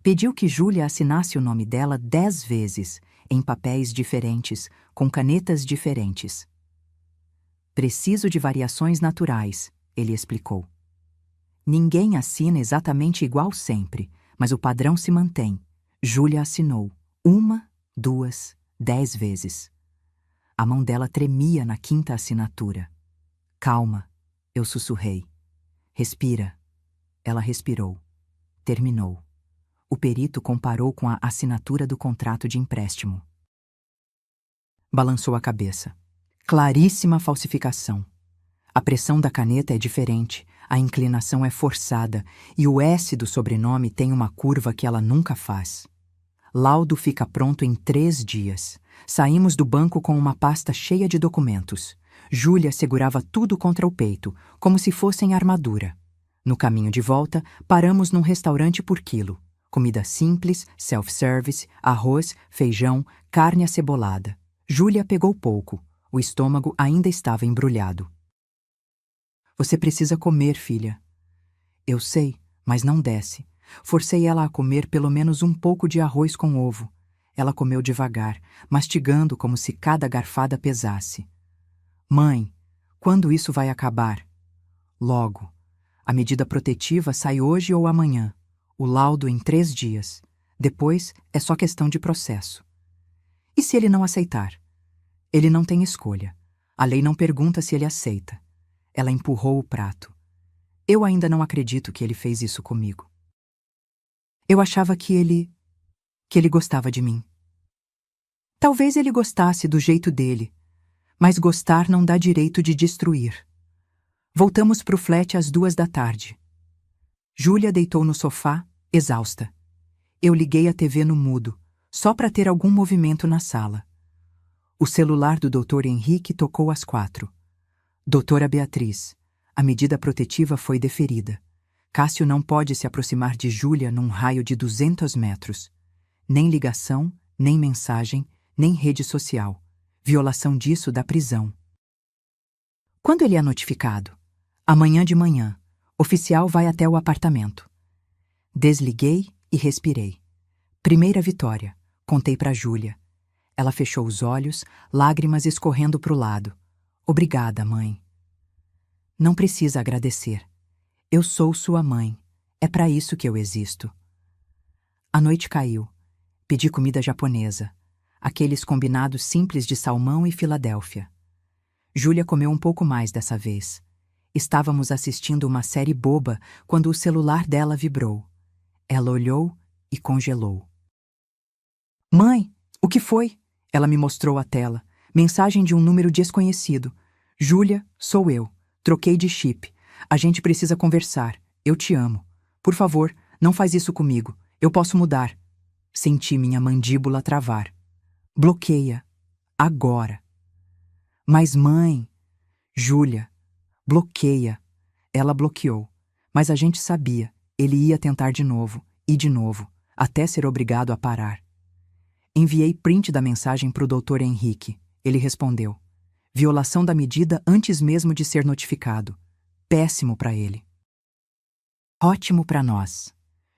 Pediu que Júlia assinasse o nome dela 10 vezes, em papéis diferentes, com canetas diferentes. Preciso de variações naturais, ele explicou. Ninguém assina exatamente igual sempre, mas o padrão se mantém. Júlia assinou 1, 2, 10 vezes. A mão dela tremia na 5ª assinatura. Calma, eu sussurrei. Respira. Ela respirou. Terminou. O perito comparou com a assinatura do contrato de empréstimo. Balançou a cabeça. Claríssima falsificação. A pressão da caneta é diferente, a inclinação é forçada e o S do sobrenome tem uma curva que ela nunca faz. Laudo fica pronto em 3 dias. Saímos do banco com uma pasta cheia de documentos. Júlia segurava tudo contra o peito, como se fossem armadura. No caminho de volta, paramos num restaurante por quilo. Comida simples, self-service, arroz, feijão, carne acebolada. Júlia pegou pouco. O estômago ainda estava embrulhado. Você precisa comer, filha. Eu sei, mas não desce. Forcei ela a comer pelo menos um pouco de arroz com ovo. Ela comeu devagar, mastigando como se cada garfada pesasse. Mãe, quando isso vai acabar? Logo. A medida protetiva sai hoje ou amanhã. O laudo em 3 dias. Depois é só questão de processo. E se ele não aceitar? Ele não tem escolha. A lei não pergunta se ele aceita. Ela empurrou o prato. Eu ainda não acredito que ele fez isso comigo. Eu achava que ele gostava de mim. Talvez ele gostasse do jeito dele, mas gostar não dá direito de destruir. Voltamos pro flat às 2 da tarde. Júlia deitou no sofá, exausta. Eu liguei a TV no mudo, só para ter algum movimento na sala. O celular do Dr. Henrique tocou às 4. Doutora Beatriz, A medida protetiva foi deferida. Cássio não pode se aproximar de Júlia num raio de 200 metros. Nem ligação, nem mensagem, nem rede social. Violação disso dá prisão. Quando ele é notificado? Amanhã de manhã. Oficial vai até o apartamento. Desliguei e respirei. Primeira vitória. Contei para Júlia. Ela fechou os olhos, lágrimas escorrendo para o lado. Obrigada, mãe. Não precisa agradecer. Eu sou sua mãe. É para isso que eu existo. A noite caiu. Pedi comida japonesa. Aqueles combinados simples de salmão e Filadélfia. Júlia comeu um pouco mais dessa vez. Estávamos assistindo uma série boba quando o celular dela vibrou. Ela olhou e congelou. Mãe, o que foi? Ela me mostrou a tela. Mensagem de um número desconhecido. Júlia, sou eu. Troquei de chip. A gente precisa conversar. Eu te amo. Por favor, não faz isso comigo. Eu posso mudar. Senti minha mandíbula travar. Bloqueia. Agora. Mas mãe... Júlia, bloqueia. Ela bloqueou. Mas a gente sabia. Ele ia tentar de novo, e de novo, até ser obrigado a parar. Enviei print da mensagem para o Dr. Henrique. Ele respondeu. Violação da medida antes mesmo de ser notificado. Péssimo para ele. Ótimo para nós.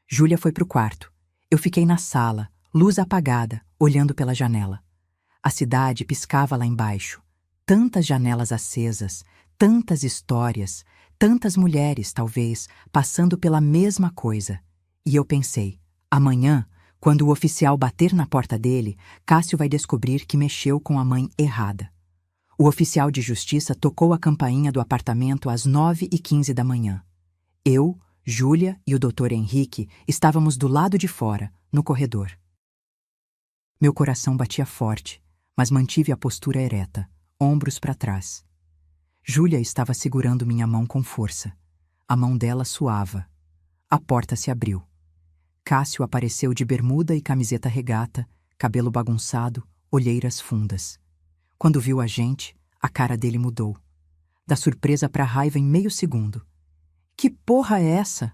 Júlia foi para o quarto. Eu fiquei na sala, luz apagada, olhando pela janela. A cidade piscava lá embaixo. Tantas janelas acesas, tantas histórias, tantas mulheres, talvez, passando pela mesma coisa. E eu pensei, amanhã, quando o oficial bater na porta dele, Cássio vai descobrir que mexeu com a mãe errada. O oficial de justiça tocou a campainha do apartamento às 9h15 da manhã. Eu, Júlia e o Dr. Henrique estávamos do lado de fora, no corredor. Meu coração batia forte, mas mantive a postura ereta, ombros para trás. Júlia estava segurando minha mão com força. A mão dela suava. A porta se abriu. Cássio apareceu de bermuda e camiseta regata, cabelo bagunçado, olheiras fundas. Quando viu a gente, a cara dele mudou. Da surpresa para a raiva em meio segundo. Que porra é essa?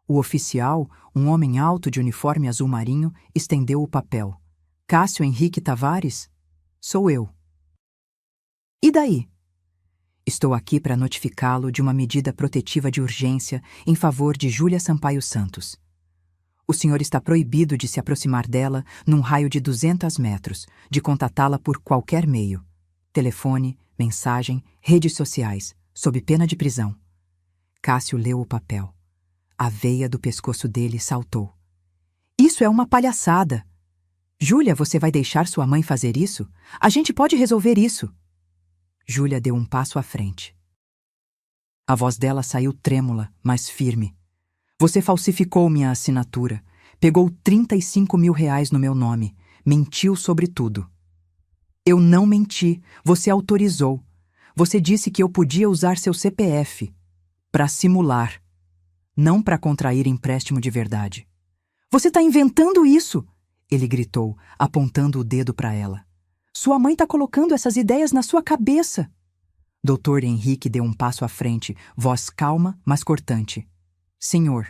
O oficial, um homem alto de uniforme azul marinho, estendeu o papel. Cássio Henrique Tavares? Sou eu. E daí? Estou aqui para notificá-lo de uma medida protetiva de urgência em favor de Júlia Sampaio Santos. O senhor está proibido de se aproximar dela num raio de 200 metros, de contatá-la por qualquer meio. Telefone, mensagem, redes sociais, sob pena de prisão. Cássio leu o papel. A veia do pescoço dele saltou. Isso é uma palhaçada! Júlia, você vai deixar sua mãe fazer isso? A gente pode resolver isso. Júlia deu um passo à frente. A voz dela saiu trêmula, mas firme. Você falsificou minha assinatura, pegou 35 mil reais no meu nome, mentiu sobre tudo. Eu não menti, você autorizou. Você disse que eu podia usar seu CPF para simular, não para contrair empréstimo de verdade. Você está inventando isso! Ele gritou, apontando o dedo para ela. Sua mãe está colocando essas ideias na sua cabeça. Dr. Henrique deu um passo à frente, voz calma, mas cortante. Senhor.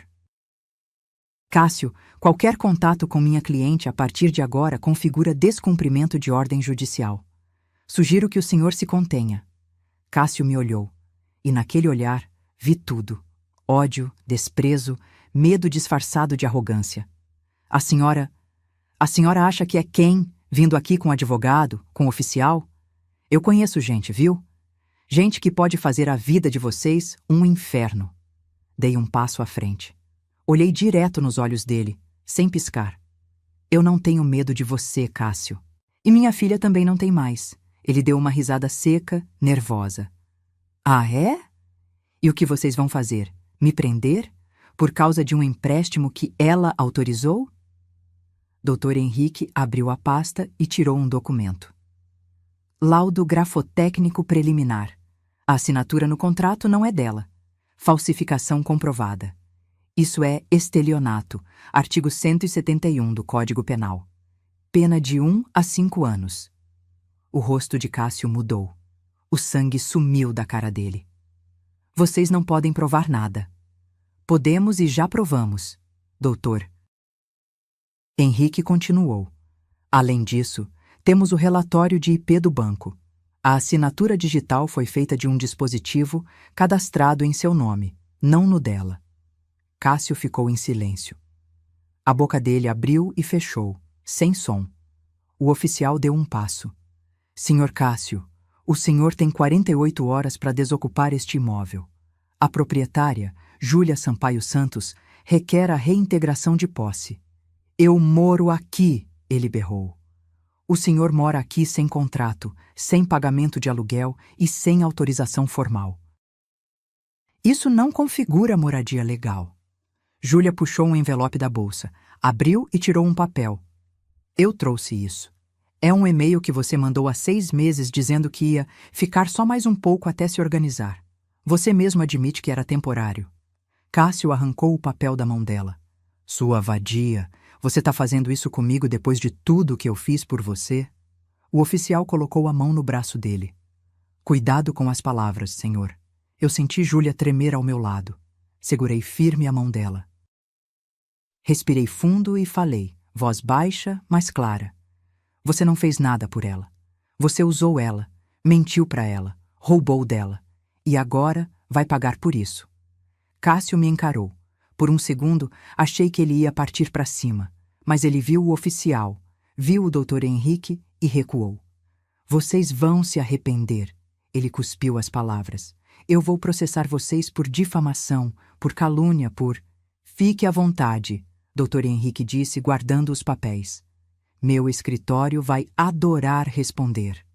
Cássio, qualquer contato com minha cliente a partir de agora configura descumprimento de ordem judicial. Sugiro que o senhor se contenha. Cássio me olhou, e naquele olhar vi tudo. Ódio, desprezo, medo disfarçado de arrogância. A senhora acha que é quem, vindo aqui com advogado, com oficial? Eu conheço gente, viu? Gente que pode fazer a vida de vocês um inferno. Dei um passo à frente. Olhei direto nos olhos dele, sem piscar. Eu não tenho medo de você, Cássio. E minha filha também não tem mais. Ele deu uma risada seca, nervosa. Ah, é? E o que vocês vão fazer? Me prender? Por causa de um empréstimo que ela autorizou? Dr. Henrique abriu a pasta e tirou um documento. Laudo grafotécnico preliminar. A assinatura no contrato não é dela. Falsificação comprovada. Isso é estelionato, artigo 171 do Código Penal. Pena de 1 a 5 anos. O rosto de Cássio mudou. O sangue sumiu da cara dele. Vocês não podem provar nada. Podemos e já provamos, doutor. Henrique continuou. Além disso, temos o relatório de IP do banco. A assinatura digital foi feita de um dispositivo cadastrado em seu nome, não no dela. Cássio ficou em silêncio. A boca dele abriu e fechou, sem som. O oficial deu um passo. Senhor Cássio, o senhor tem 48 horas para desocupar este imóvel. A proprietária, Júlia Sampaio Santos, requer a reintegração de posse. Eu moro aqui, ele berrou. O senhor mora aqui sem contrato, sem pagamento de aluguel e sem autorização formal. Isso não configura moradia legal. Júlia puxou um envelope da bolsa, abriu e tirou um papel. Eu trouxe isso. É um e-mail que você mandou há 6 meses dizendo que ia ficar só mais um pouco até se organizar. Você mesmo admite que era temporário. Cássio arrancou o papel da mão dela. Sua vadia, você está fazendo isso comigo depois de tudo que eu fiz por você? O oficial colocou a mão no braço dele. Cuidado com as palavras, senhor. Eu senti Júlia tremer ao meu lado. Segurei firme a mão dela. Respirei fundo e falei, voz baixa, mas clara. Você não fez nada por ela. Você usou ela, mentiu para ela, roubou dela. E agora vai pagar por isso. Cássio me encarou. Por um segundo, achei que ele ia partir para cima, mas ele viu o oficial, viu o Dr. Henrique e recuou. Vocês vão se arrepender. Ele cuspiu as palavras. Eu vou processar vocês por difamação, por calúnia, por... Fique à vontade, Dr. Henrique disse, guardando os papéis. Meu escritório vai adorar responder.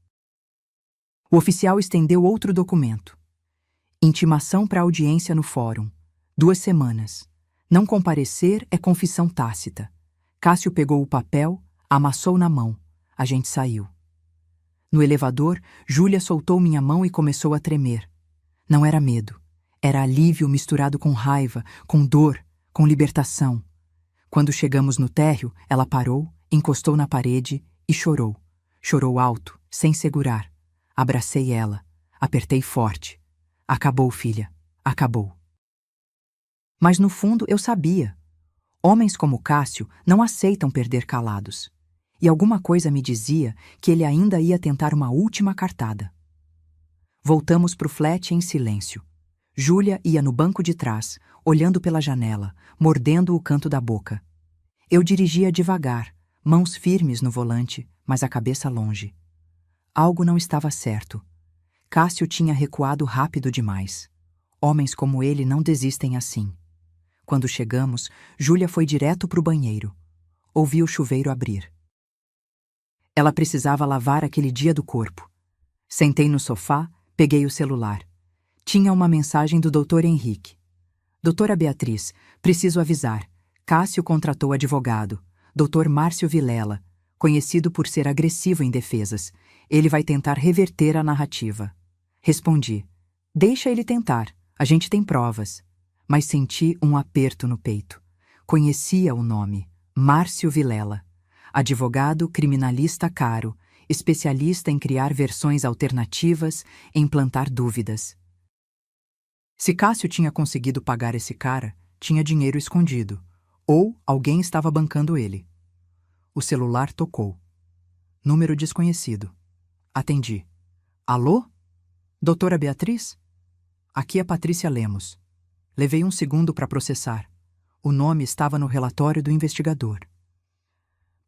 O oficial estendeu outro documento. Intimação para audiência no fórum. 2 semanas. Não comparecer é confissão tácita. Cássio pegou o papel, amassou na mão. A gente saiu. No elevador, Júlia soltou minha mão e começou a tremer. Não era medo. Era alívio misturado com raiva, com dor, com libertação. Quando chegamos no térreo, ela parou, encostou na parede e chorou. Chorou alto, sem segurar. Abracei ela. Apertei forte. Acabou, filha. Acabou. Mas no fundo eu sabia. Homens como Cássio não aceitam perder calados. E alguma coisa me dizia que ele ainda ia tentar uma última cartada. Voltamos pro flat em silêncio. Júlia ia no banco de trás, olhando pela janela, mordendo o canto da boca. Eu dirigia devagar, mãos firmes no volante, mas a cabeça longe. Algo não estava certo. Cássio tinha recuado rápido demais. Homens como ele não desistem assim. Quando chegamos, Júlia foi direto para o banheiro. Ouvi o chuveiro abrir. Ela precisava lavar aquele dia do corpo. Sentei no sofá, peguei o celular. Tinha uma mensagem do Dr. Henrique. Doutora Beatriz, preciso avisar. Cássio contratou advogado, Dr. Márcio Vilela, conhecido por ser agressivo em defesas. Ele vai tentar reverter a narrativa. Respondi. Deixa ele tentar, a gente tem provas. Mas senti um aperto no peito. Conhecia o nome, Márcio Vilela. Advogado criminalista caro, especialista em criar versões alternativas, em plantar dúvidas. Se Cássio tinha conseguido pagar esse cara, tinha dinheiro escondido. Ou alguém estava bancando ele. O celular tocou. Número desconhecido. Atendi. Alô? Doutora Beatriz? Aqui é Patrícia Lemos. Levei um segundo para processar. O nome estava no relatório do investigador.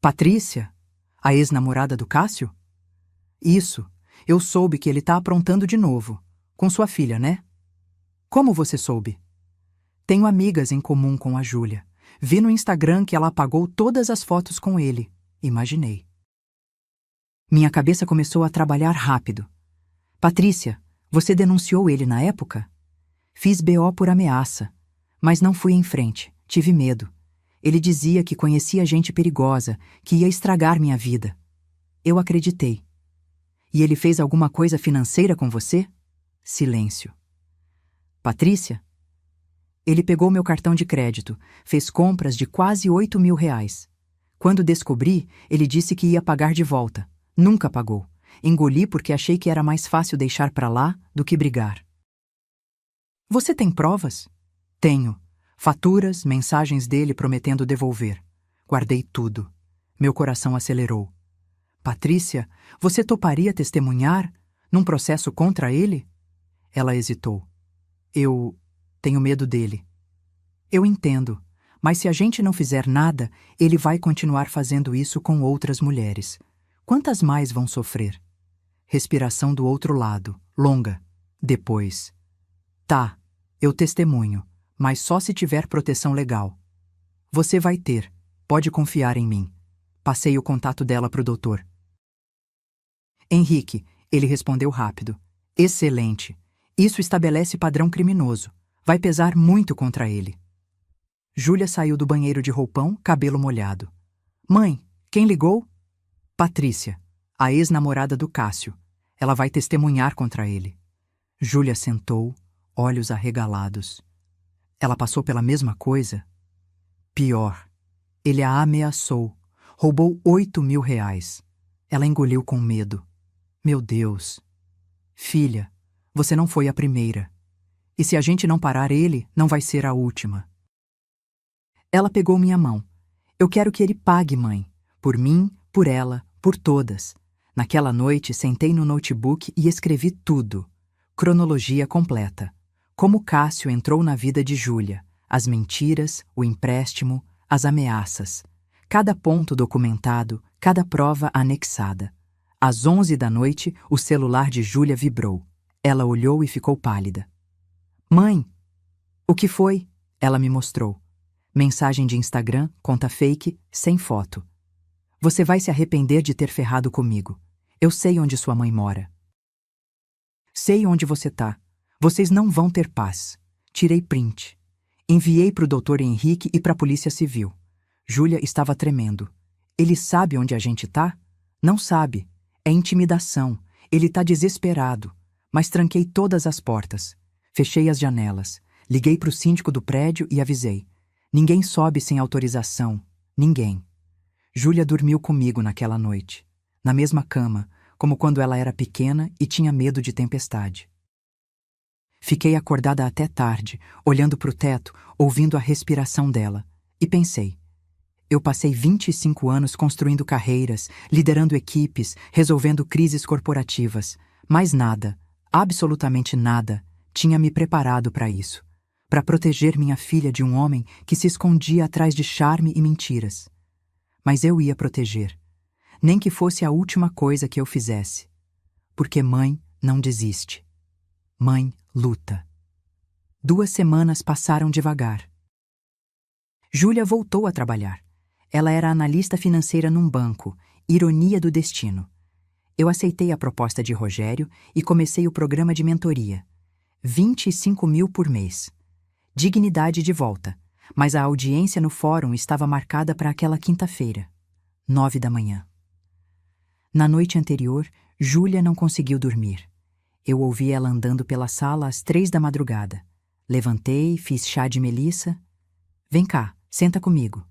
Patrícia? A ex-namorada do Cássio? Isso. Eu soube que ele está aprontando de novo. Com sua filha, né? Como você soube? Tenho amigas em comum com a Júlia. Vi no Instagram que ela apagou todas as fotos com ele. Imaginei. Minha cabeça começou a trabalhar rápido. Patrícia, você denunciou ele na época? Fiz BO por ameaça, mas não fui em frente, tive medo. Ele dizia que conhecia gente perigosa, que ia estragar minha vida. Eu acreditei. E ele fez alguma coisa financeira com você? Silêncio. Patrícia? Ele pegou meu cartão de crédito, fez compras de quase 8.000 reais. Quando descobri, ele disse que ia pagar de volta. Nunca pagou. Engoli porque achei que era mais fácil deixar pra lá do que brigar. Você tem provas? Tenho. Faturas, mensagens dele prometendo devolver. Guardei tudo. Meu coração acelerou. Patrícia, você toparia testemunhar num processo contra ele? Ela hesitou. Eu tenho medo dele. Eu entendo, mas se a gente não fizer nada, ele vai continuar fazendo isso com outras mulheres. Quantas mais vão sofrer? Respiração do outro lado, longa. Depois. Tá, eu testemunho, mas só se tiver proteção legal. Você vai ter, pode confiar em mim. Passei o contato dela pro doutor. Henrique, ele respondeu rápido. Excelente. Isso estabelece padrão criminoso. Vai pesar muito contra ele. Júlia saiu do banheiro de roupão, cabelo molhado. Mãe, quem ligou? Patrícia, a ex-namorada do Cássio. Ela vai testemunhar contra ele. Júlia sentou, olhos arregalados. Ela passou pela mesma coisa? Pior. Ele a ameaçou. Roubou 8.000 reais. Ela engoliu com medo. Meu Deus. Filha, você não foi a primeira. E se a gente não parar ele, não vai ser a última. Ela pegou minha mão. Eu quero que ele pague, mãe. Por mim, por ela, por todas. Naquela noite, sentei no notebook e escrevi tudo. Cronologia completa. Como Cássio entrou na vida de Júlia. As mentiras, o empréstimo, as ameaças. Cada ponto documentado, cada prova anexada. Às 11 da noite, o celular de Júlia vibrou. Ela olhou e ficou pálida. Mãe! O que foi? Ela me mostrou. Mensagem de Instagram, conta fake, sem foto. Você vai se arrepender de ter ferrado comigo. Eu sei onde sua mãe mora. Sei onde você tá. Vocês não vão ter paz. Tirei print. Enviei pro Dr. Henrique e pra Polícia Civil. Júlia estava tremendo. Ele sabe onde a gente tá? Não sabe. É intimidação. Ele tá desesperado. Mas tranquei todas as portas. Fechei as janelas. Liguei pro síndico do prédio e avisei. Ninguém sobe sem autorização. Ninguém. Júlia dormiu comigo naquela noite. Na mesma cama, como quando ela era pequena e tinha medo de tempestade. Fiquei acordada até tarde, olhando pro teto, ouvindo a respiração dela. E pensei. Eu passei 25 anos construindo carreiras, liderando equipes, resolvendo crises corporativas. Mas nada, absolutamente nada, tinha me preparado para isso. Para proteger minha filha de um homem que se escondia atrás de charme e mentiras. Mas eu ia proteger. Nem que fosse a última coisa que eu fizesse. Porque mãe não desiste. Mãe luta. 2 semanas passaram devagar. Júlia voltou a trabalhar. Ela era analista financeira num banco, ironia do destino. Eu aceitei a proposta de Rogério e comecei o programa de mentoria. 25.000 por mês. Dignidade de volta, mas a audiência no fórum estava marcada para aquela quinta-feira, 9 da manhã. Na noite anterior, Júlia não conseguiu dormir. Eu ouvi ela andando pela sala às 3 da madrugada. Levantei, fiz chá de melissa. Vem cá, senta comigo.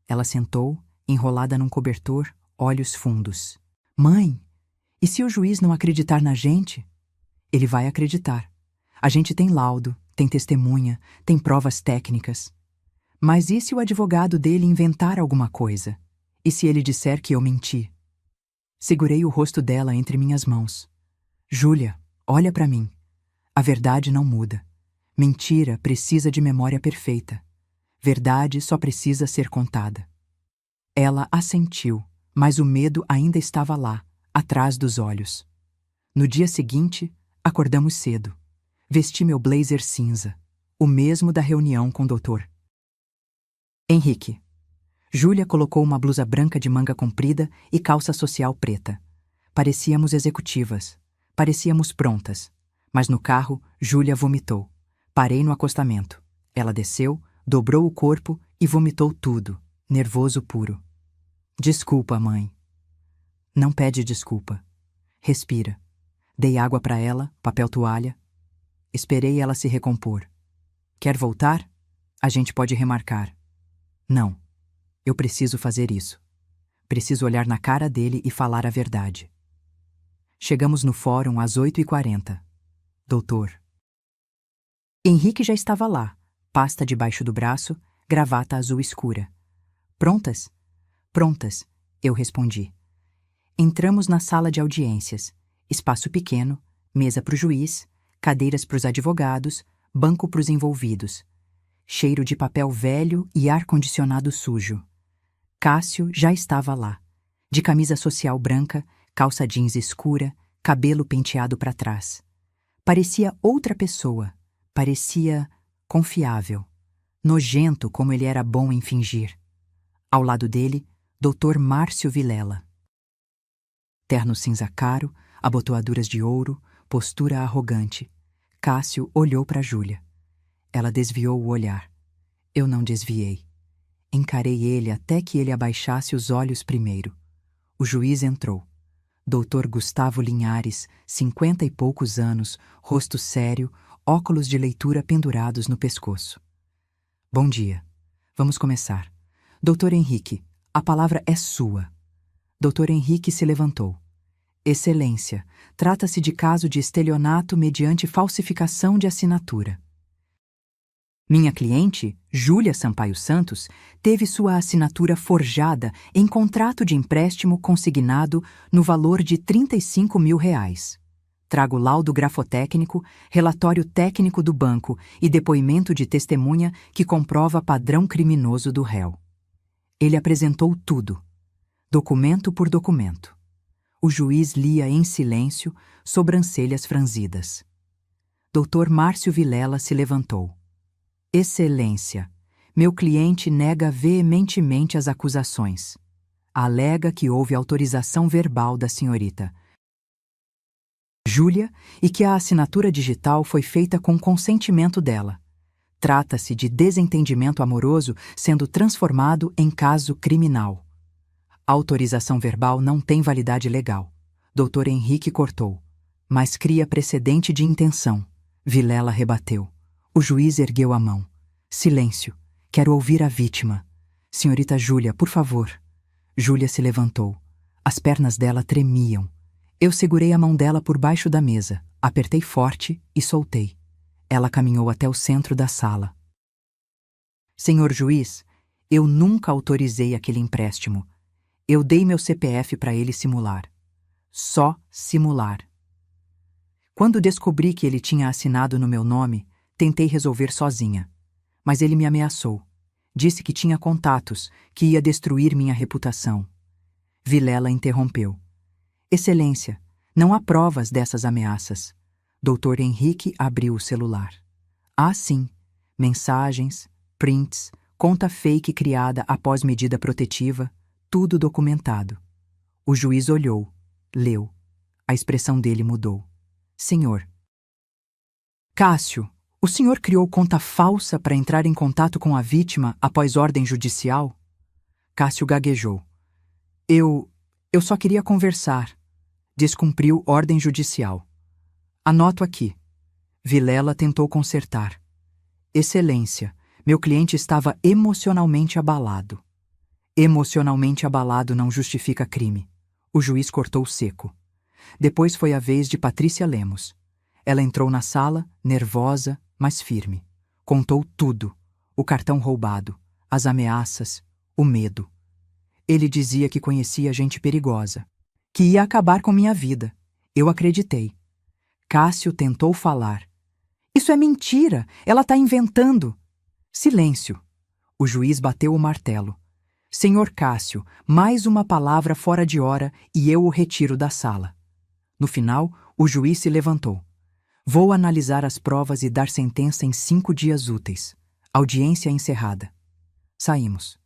Ela sentou, enrolada num cobertor, olhos fundos. Mãe, e se o juiz não acreditar na gente? Ele vai acreditar. A gente tem laudo, tem testemunha, tem provas técnicas. Mas e se o advogado dele inventar alguma coisa? E se ele disser que eu menti? Segurei o rosto dela entre minhas mãos. Júlia, olha para mim. A verdade não muda. Mentira precisa de memória perfeita. Verdade só precisa ser contada. Ela assentiu, mas o medo ainda estava lá, atrás dos olhos. No dia seguinte, acordamos cedo. Vesti meu blazer cinza, o mesmo da reunião com o doutor Henrique. Júlia colocou uma blusa branca de manga comprida e calça social preta. Parecíamos executivas. Parecíamos prontas. Mas no carro, Júlia vomitou. Parei no acostamento. Ela desceu, dobrou o corpo e vomitou tudo, nervoso puro. Desculpa, mãe. Não pede desculpa. Respira. Dei água para ela, papel toalha. Esperei ela se recompor. Quer voltar? A gente pode remarcar. Não. Eu preciso fazer isso. Preciso olhar na cara dele e falar a verdade. Chegamos no fórum às 8h40. Doutor. Henrique já estava lá, pasta debaixo do braço, gravata azul escura. Prontas? Prontas, eu respondi. Entramos na sala de audiências. Espaço pequeno, mesa para o juiz, cadeiras para os advogados, banco para os envolvidos. Cheiro de papel velho e ar-condicionado sujo. Cássio já estava lá, de camisa social branca, calça jeans escura, cabelo penteado para trás. Parecia outra pessoa, parecia confiável, nojento como ele era bom em fingir. Ao lado dele, Dr. Márcio Vilela. Terno cinza caro, abotoaduras de ouro, postura arrogante. Cássio olhou para Júlia. Ela desviou o olhar. Eu não desviei. Encarei ele até que ele abaixasse os olhos primeiro. O juiz entrou. Dr. Gustavo Linhares, 50 e poucos anos, rosto sério, óculos de leitura pendurados no pescoço. Bom dia. Vamos começar. Dr. Henrique, a palavra é sua. Dr. Henrique se levantou. Excelência, trata-se de caso de estelionato mediante falsificação de assinatura. Minha cliente, Júlia Sampaio Santos, teve sua assinatura forjada em contrato de empréstimo consignado no valor de R$35 mil. Trago laudo grafotécnico, relatório técnico do banco e depoimento de testemunha que comprova padrão criminoso do réu. Ele apresentou tudo, documento por documento. O juiz lia em silêncio, sobrancelhas franzidas. Dr. Márcio Vilela se levantou. Excelência, meu cliente nega veementemente as acusações. Alega que houve autorização verbal da senhorita Júlia e que a assinatura digital foi feita com consentimento dela. Trata-se de desentendimento amoroso sendo transformado em caso criminal. A autorização verbal não tem validade legal. Dr. Henrique cortou. Mas cria precedente de intenção. Vilela rebateu. O juiz ergueu a mão. Silêncio. Quero ouvir a vítima. Senhorita Júlia, por favor. Júlia se levantou. As pernas dela tremiam. Eu segurei a mão dela por baixo da mesa, apertei forte e soltei. Ela caminhou até o centro da sala. Senhor juiz, eu nunca autorizei aquele empréstimo. Eu dei meu CPF para ele simular. Só simular. Quando descobri que ele tinha assinado no meu nome, tentei resolver sozinha. Mas ele me ameaçou. Disse que tinha contatos, que ia destruir minha reputação. Vilela interrompeu. Excelência, não há provas dessas ameaças. Dr. Henrique abriu o celular. Há sim, mensagens, prints, conta fake criada após medida protetiva, tudo documentado. O juiz olhou, leu. A expressão dele mudou. Senhor. Cássio, o senhor criou conta falsa para entrar em contato com a vítima após ordem judicial? Cássio gaguejou. Eu só queria conversar. Descumpriu ordem judicial. Anoto aqui. Vilela tentou consertar. Excelência, meu cliente estava emocionalmente abalado. Emocionalmente abalado não justifica crime. O juiz cortou seco. Depois foi a vez de Patrícia Lemos. Ela entrou na sala, nervosa, mas firme. Contou tudo. O cartão roubado, as ameaças, o medo. Ele dizia que conhecia gente perigosa, que ia acabar com minha vida. Eu acreditei. Cássio tentou falar. Isso é mentira! Ela está inventando! Silêncio! O juiz bateu o martelo. Senhor Cássio, mais uma palavra fora de hora e eu o retiro da sala. No final, o juiz se levantou. Vou analisar as provas e dar sentença em 5 dias úteis. Audiência encerrada. Saímos.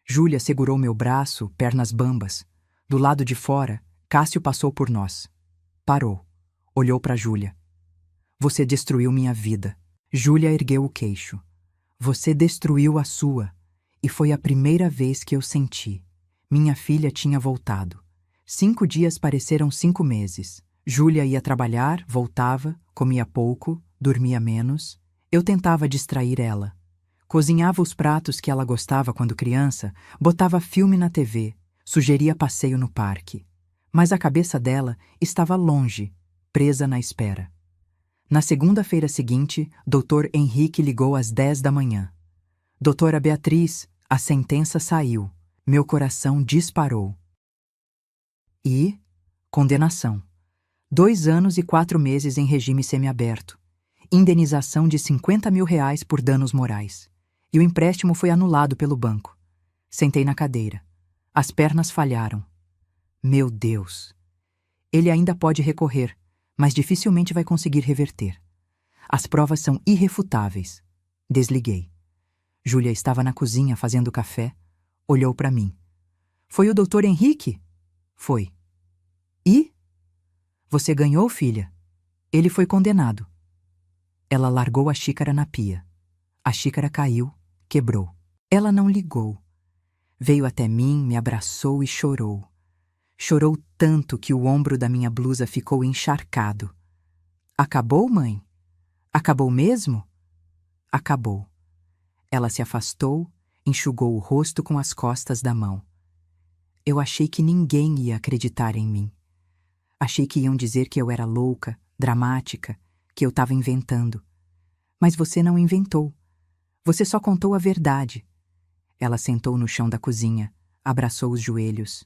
Júlia segurou meu braço, pernas bambas. Do lado de fora, Cássio passou por nós. Parou. Olhou para Júlia. Você destruiu minha vida. Júlia ergueu o queixo. Você destruiu a sua. E foi a primeira vez que eu senti. Minha filha tinha voltado. 5 dias pareceram 5 meses. Júlia ia trabalhar, voltava, comia pouco, dormia menos. Eu tentava distrair ela. Cozinhava os pratos que ela gostava quando criança, botava filme na TV, sugeria passeio no parque. Mas a cabeça dela estava longe, presa na espera. Na segunda-feira seguinte, Dr. Henrique ligou às 10 da manhã. Doutora Beatriz, a sentença saiu. Meu coração disparou. E? Condenação. 2 anos e 4 meses em regime semiaberto. Indenização de R$ 50 mil por danos morais. E o empréstimo foi anulado pelo banco. Sentei na cadeira. As pernas falharam. Meu Deus! Ele ainda pode recorrer, mas dificilmente vai conseguir reverter. As provas são irrefutáveis. Desliguei. Júlia estava na cozinha fazendo café. Olhou para mim. Foi o Dr. Henrique? Foi. E? Você ganhou, filha? Ele foi condenado. Ela largou a xícara na pia. A xícara caiu, quebrou. Ela não ligou. Veio até mim, me abraçou e chorou. Chorou tanto que o ombro da minha blusa ficou encharcado. Acabou, mãe? Acabou mesmo? Acabou. Ela se afastou, enxugou o rosto com as costas da mão. Eu achei que ninguém ia acreditar em mim. Achei que iam dizer que eu era louca, dramática, que eu estava inventando. Mas você não inventou. Você só contou a verdade. Ela sentou no chão da cozinha, abraçou os joelhos.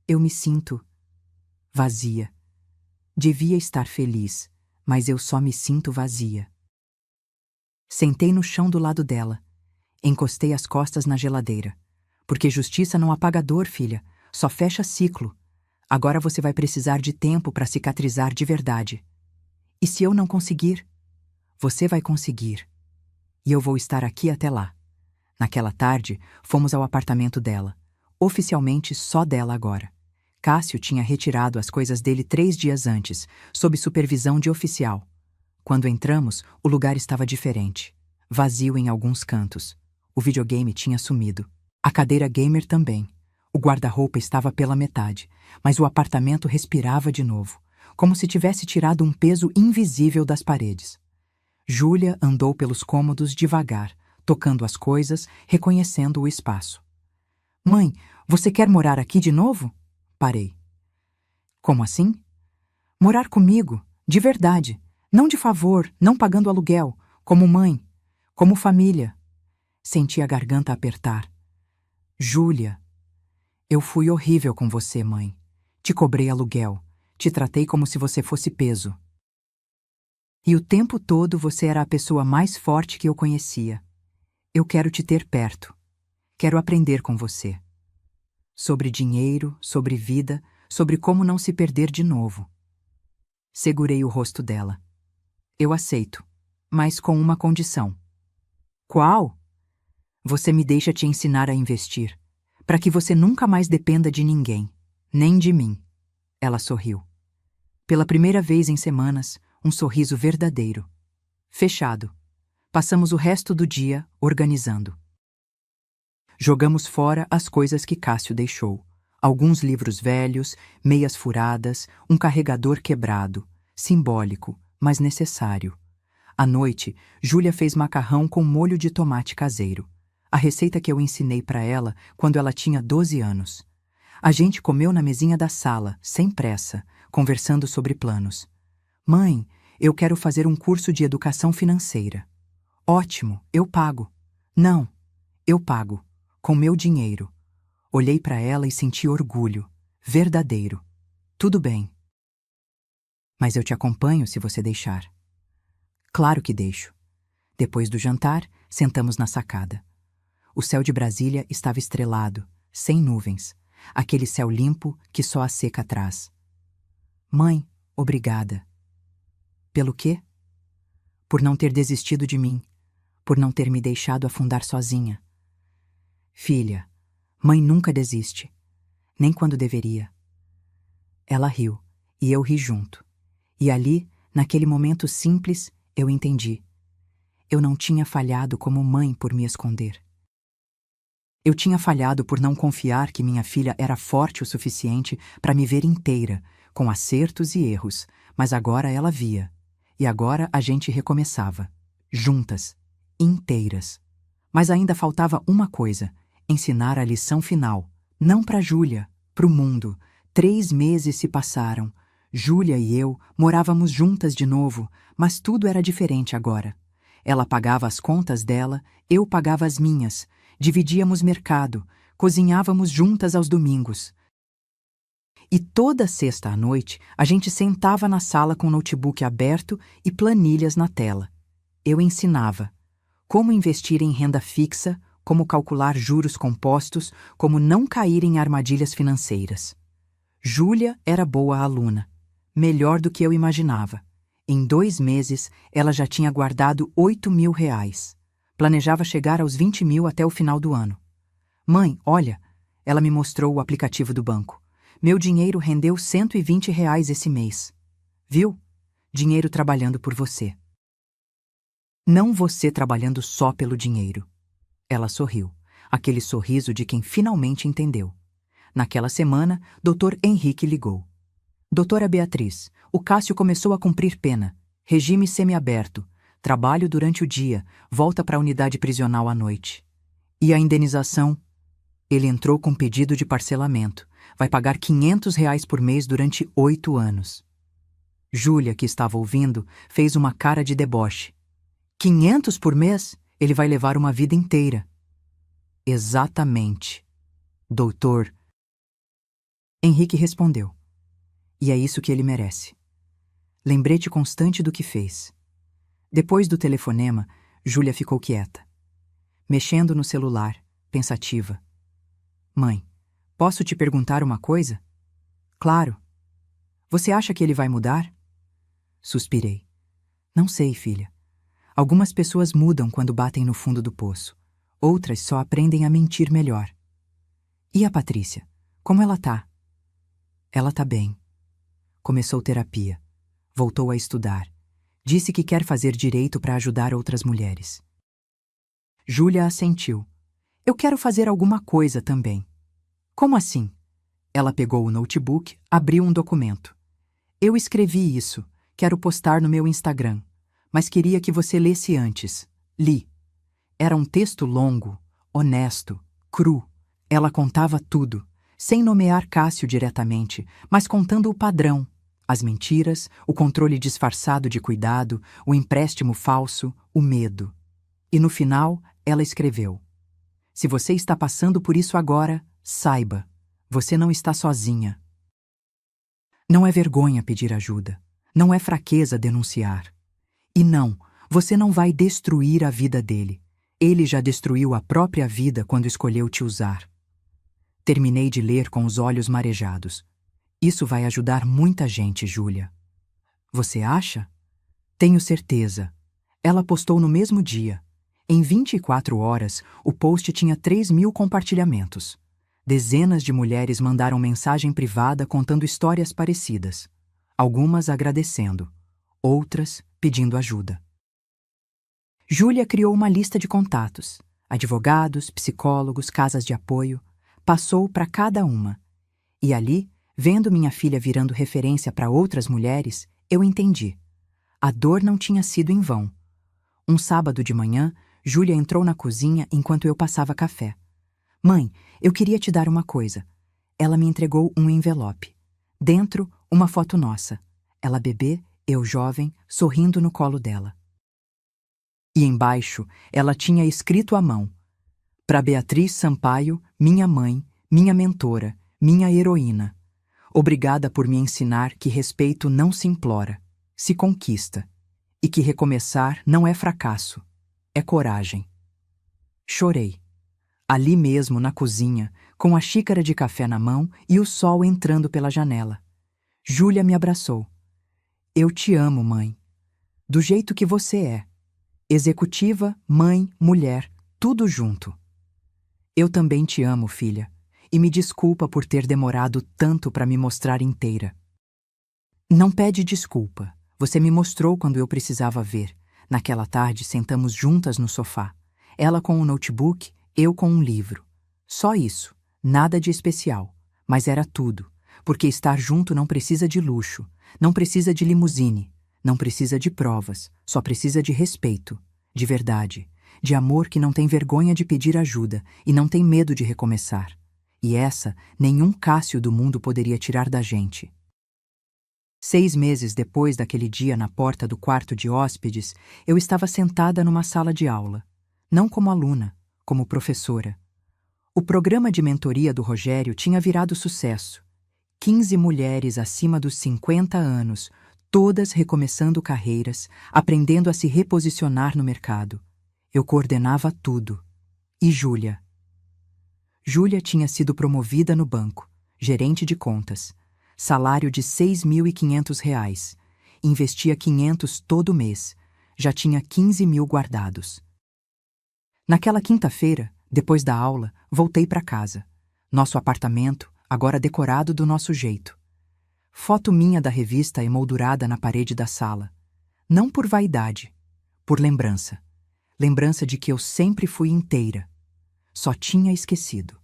Eu me sinto vazia. Devia estar feliz, mas eu só me sinto vazia. Sentei no chão do lado dela. Encostei as costas na geladeira. Porque justiça não apaga dor, filha. Só fecha ciclo. Agora você vai precisar de tempo para cicatrizar de verdade. E se eu não conseguir? Você vai conseguir. E eu vou estar aqui até lá. Naquela tarde, fomos ao apartamento dela. Oficialmente só dela agora. Cássio tinha retirado as coisas dele 3 dias antes, sob supervisão de oficial. Quando entramos, o lugar estava diferente. Vazio em alguns cantos. O videogame tinha sumido. A cadeira gamer também. O guarda-roupa estava pela metade, mas o apartamento respirava de novo, como se tivesse tirado um peso invisível das paredes. Júlia andou pelos cômodos devagar, tocando as coisas, reconhecendo o espaço. Mãe, você quer morar aqui de novo? Parei. Como assim? Morar comigo, de verdade. Não de favor, não pagando aluguel, como mãe, como família. Senti a garganta apertar. Júlia, eu fui horrível com você, mãe. Te cobrei aluguel, te tratei como se você fosse peso. E o tempo todo você era a pessoa mais forte que eu conhecia. Eu quero te ter perto. Quero aprender com você. Sobre dinheiro, sobre vida, sobre como não se perder de novo. Segurei o rosto dela. Eu aceito, mas com uma condição. Qual? Você me deixa te ensinar a investir, para que você nunca mais dependa de ninguém, nem de mim. Ela sorriu. Pela primeira vez em semanas, um sorriso verdadeiro. Fechado. Passamos o resto do dia organizando. Jogamos fora as coisas que Cássio deixou. Alguns livros velhos, meias furadas, um carregador quebrado, simbólico, mas necessário. À noite, Júlia fez macarrão com molho de tomate caseiro. A receita que eu ensinei para ela quando ela tinha 12 anos. A gente comeu na mesinha da sala, sem pressa, conversando sobre planos. Mãe, eu quero fazer um curso de educação financeira. Ótimo, eu pago. Não, eu pago. Com meu dinheiro. Olhei para ela e senti orgulho. Verdadeiro. Tudo bem. Mas eu te acompanho se você deixar. Claro que deixo. Depois do jantar, sentamos na sacada. O céu de Brasília estava estrelado, sem nuvens. Aquele céu limpo que só a seca traz. Mãe, obrigada. Pelo quê? Por não ter desistido de mim. Por não ter me deixado afundar sozinha. Filha, mãe nunca desiste. Nem quando deveria. Ela riu, e eu ri junto. E ali, naquele momento simples, eu entendi. Eu não tinha falhado como mãe por me esconder. Eu tinha falhado por não confiar que minha filha era forte o suficiente para me ver inteira, com acertos e erros, mas agora ela via. E agora a gente recomeçava. Juntas. Inteiras. Mas ainda faltava uma coisa: ensinar a lição final. Não para Júlia, para o mundo. 3 meses se passaram. Júlia e eu morávamos juntas de novo, mas tudo era diferente agora. Ela pagava as contas dela, eu pagava as minhas, dividíamos mercado, cozinhávamos juntas aos domingos. E toda sexta à noite a gente sentava na sala com o notebook aberto e planilhas na tela. Eu ensinava como investir em renda fixa, como calcular juros compostos, como não cair em armadilhas financeiras. Júlia era boa aluna, melhor do que eu imaginava. Em 2 meses, ela já tinha guardado R$ 8.000. Planejava chegar aos 20.000 até o final do ano. Mãe, olha, ela me mostrou o aplicativo do banco. Meu dinheiro rendeu R$ 120 esse mês. Viu? Dinheiro trabalhando por você. Não você trabalhando só pelo dinheiro. Ela sorriu, aquele sorriso de quem finalmente entendeu. Naquela semana, Dr. Henrique ligou. Doutora Beatriz, o Cássio começou a cumprir pena. Regime semiaberto. Trabalho durante o dia, volta para a unidade prisional à noite. E a indenização? Ele entrou com pedido de parcelamento. Vai pagar R$ 500 por mês durante 8 anos. Júlia, que estava ouvindo, fez uma cara de deboche. 500 por mês? Ele vai levar uma vida inteira. Exatamente. Doutor. Henrique respondeu. E é isso que ele merece. Lembrete constante do que fez. Depois do telefonema, Júlia ficou quieta, mexendo no celular, pensativa. Mãe, posso te perguntar uma coisa? Claro. Você acha que ele vai mudar? Suspirei. Não sei, filha. Algumas pessoas mudam quando batem no fundo do poço. Outras só aprendem a mentir melhor. E a Patrícia? Como ela tá? Ela tá bem. Começou terapia. Voltou a estudar. Disse que quer fazer direito para ajudar outras mulheres. Júlia assentiu. Eu quero fazer alguma coisa também. Como assim? Ela pegou o notebook, abriu um documento. Eu escrevi isso. Quero postar no meu Instagram. Mas queria que você lesse antes. Li. Era um texto longo, honesto, cru. Ela contava tudo, sem nomear Cássio diretamente, mas contando o padrão. As mentiras, o controle disfarçado de cuidado, o empréstimo falso, o medo. E no final, ela escreveu: se você está passando por isso agora, saiba, você não está sozinha. Não é vergonha pedir ajuda. Não é fraqueza denunciar. E não, você não vai destruir a vida dele. Ele já destruiu a própria vida quando escolheu te usar. Terminei de ler com os olhos marejados. Isso vai ajudar muita gente, Júlia. Você acha? Tenho certeza. Ela postou no mesmo dia. Em 24 horas, o post tinha 3.000 compartilhamentos. Dezenas de mulheres mandaram mensagem privada contando histórias parecidas. Algumas agradecendo, outras pedindo ajuda. Júlia criou uma lista de contatos. Advogados, psicólogos, casas de apoio. Passou para cada uma. E ali, vendo minha filha virando referência para outras mulheres, eu entendi. A dor não tinha sido em vão. Um sábado de manhã, Júlia entrou na cozinha enquanto eu passava café. Mãe, eu queria te dar uma coisa. Ela me entregou um envelope. Dentro, uma foto nossa. Ela bebê, eu jovem, sorrindo no colo dela. E embaixo, ela tinha escrito à mão: para Beatriz Sampaio, minha mãe, minha mentora, minha heroína. Obrigada por me ensinar que respeito não se implora, se conquista. E que recomeçar não é fracasso, é coragem. Chorei. Ali mesmo, na cozinha, com a xícara de café na mão e o sol entrando pela janela. Júlia me abraçou. Eu te amo, mãe. Do jeito que você é. Executiva, mãe, mulher, tudo junto. Eu também te amo, filha, e me desculpa por ter demorado tanto para me mostrar inteira. Não pede desculpa. Você me mostrou quando eu precisava ver. Naquela tarde, sentamos juntas no sofá. Ela com um notebook, eu com um livro. Só isso, nada de especial. Mas era tudo, porque estar junto não precisa de luxo, não precisa de limusine, não precisa de provas, só precisa de respeito, de verdade, de amor que não tem vergonha de pedir ajuda e não tem medo de recomeçar. E essa, nenhum Cássio do mundo poderia tirar da gente. 6 meses depois daquele dia na porta do quarto de hóspedes, eu estava sentada numa sala de aula. Não como aluna, como professora. O programa de mentoria do Rogério tinha virado sucesso. 15 mulheres acima dos 50 anos, todas recomeçando carreiras, aprendendo a se reposicionar no mercado. Eu coordenava tudo. E Júlia? Júlia tinha sido promovida no banco, gerente de contas. Salário de R$ 6.500. Investia 500 todo mês. Já tinha 15 mil guardados. Naquela quinta-feira, depois da aula, voltei para casa. Nosso apartamento, agora decorado do nosso jeito. Foto minha da revista emoldurada na parede da sala. Não por vaidade, por lembrança. Lembrança de que eu sempre fui inteira. Só tinha esquecido.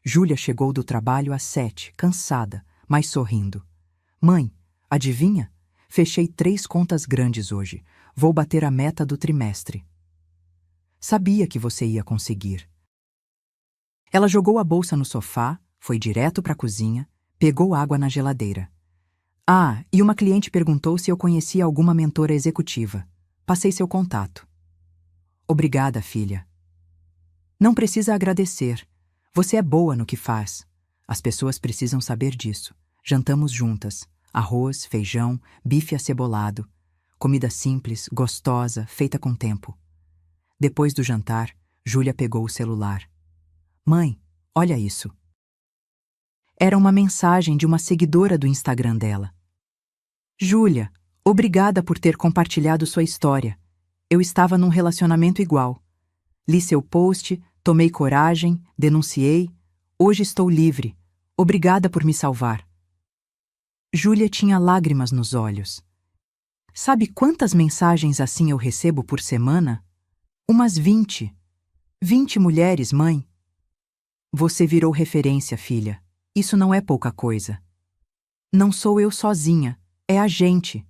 Júlia chegou do trabalho às 7, cansada, mas sorrindo. Mãe, adivinha? Fechei 3 contas grandes hoje. Vou bater a meta do trimestre. Sabia que você ia conseguir. Ela jogou a bolsa no sofá, foi direto para a cozinha, pegou água na geladeira. Ah, e uma cliente perguntou se eu conhecia alguma mentora executiva. Passei seu contato. Obrigada, filha. Não precisa agradecer. Você é boa no que faz. As pessoas precisam saber disso. Jantamos juntas. Arroz, feijão, bife acebolado. Comida simples, gostosa, feita com tempo. Depois do jantar, Júlia pegou o celular. Mãe, olha isso. Era uma mensagem de uma seguidora do Instagram dela. Júlia, obrigada por ter compartilhado sua história. Eu estava num relacionamento igual. Li seu post, tomei coragem, denunciei. Hoje estou livre. Obrigada por me salvar. Júlia tinha lágrimas nos olhos. Sabe quantas mensagens assim eu recebo por semana? Umas 20. 20 mulheres, mãe. Você virou referência, filha. Isso não é pouca coisa. Não sou eu sozinha, é a gente.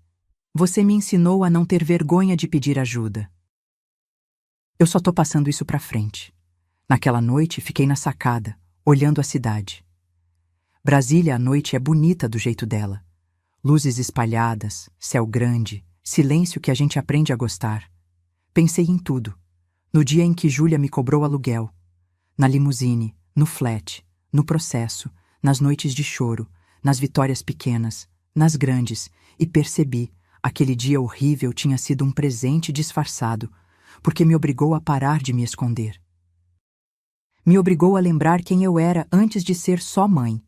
Você me ensinou a não ter vergonha de pedir ajuda. Eu só tô passando isso pra frente. Naquela noite, fiquei na sacada, olhando a cidade. Brasília à noite é bonita do jeito dela. Luzes espalhadas, céu grande, silêncio que a gente aprende a gostar. Pensei em tudo. No dia em que Júlia me cobrou aluguel. Na limusine, no flat, no processo, nas noites de choro, nas vitórias pequenas, nas grandes, e percebi, aquele dia horrível tinha sido um presente disfarçado, porque me obrigou a parar de me esconder. Me obrigou a lembrar quem eu era antes de ser só mãe.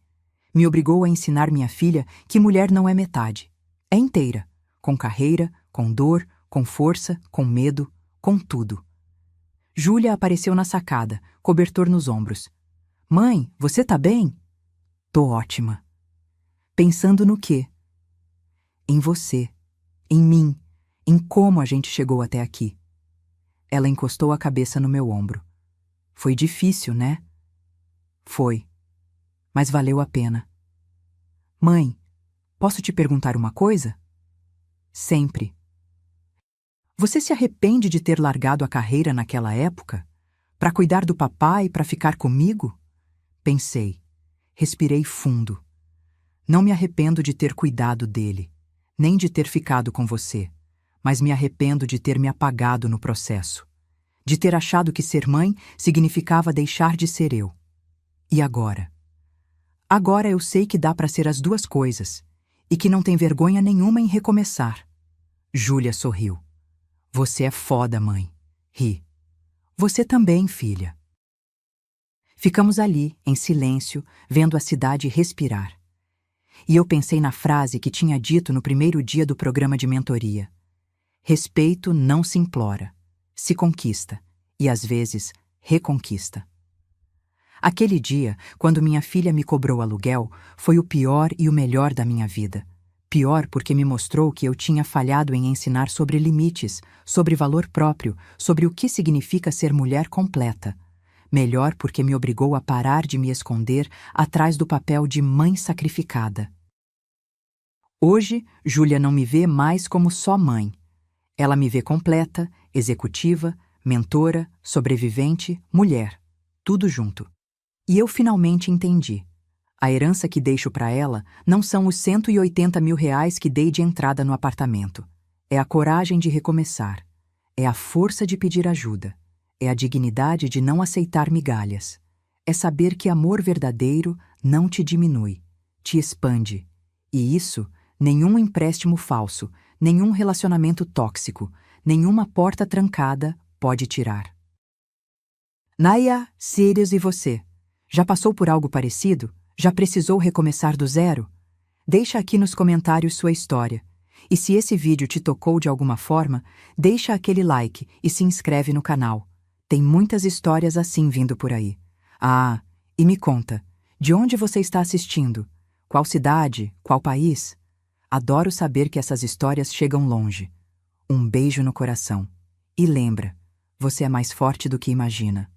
Me obrigou a ensinar minha filha que mulher não é metade. É inteira, com carreira, com dor, com força, com medo, com tudo. Júlia apareceu na sacada, cobertor nos ombros. Mãe, você tá bem? Tô ótima. Pensando no quê? Em você, em mim, em como a gente chegou até aqui. Ela encostou a cabeça no meu ombro. Foi difícil, né? Foi. Mas valeu a pena. Mãe, posso te perguntar uma coisa? Sempre. Você se arrepende de ter largado a carreira naquela época? Para cuidar do papai e para ficar comigo? Pensei. Respirei fundo. Não me arrependo de ter cuidado dele, nem de ter ficado com você, mas me arrependo de ter me apagado no processo. De ter achado que ser mãe significava deixar de ser eu. E agora? Agora eu sei que dá para ser as duas coisas, e que não tem vergonha nenhuma em recomeçar. Júlia sorriu. Você é foda, mãe. Ri. Você também, filha. Ficamos ali, em silêncio, vendo a cidade respirar. E eu pensei na frase que tinha dito no primeiro dia do programa de mentoria. Respeito não se implora, se conquista, e às vezes reconquista. Aquele dia, quando minha filha me cobrou aluguel, foi o pior e o melhor da minha vida. Pior porque me mostrou que eu tinha falhado em ensinar sobre limites, sobre valor próprio, sobre o que significa ser mulher completa. Melhor porque me obrigou a parar de me esconder atrás do papel de mãe sacrificada. Hoje, Júlia não me vê mais como só mãe. Ela me vê completa, executiva, mentora, sobrevivente, mulher. Tudo junto. E eu finalmente entendi. A herança que deixo para ela não são os 180 mil reais que dei de entrada no apartamento. É a coragem de recomeçar. É a força de pedir ajuda. É a dignidade de não aceitar migalhas. É saber que amor verdadeiro não te diminui, te expande. E isso, nenhum empréstimo falso, nenhum relacionamento tóxico, nenhuma porta trancada pode tirar. Naya, Sirius e você? Já passou por algo parecido? Já precisou recomeçar do zero? Deixa aqui nos comentários sua história. E se esse vídeo te tocou de alguma forma, deixa aquele like e se inscreve no canal. Tem muitas histórias assim vindo por aí. Ah, e me conta, de onde você está assistindo? Qual cidade? Qual país? Adoro saber que essas histórias chegam longe. Um beijo no coração. E lembra, você é mais forte do que imagina.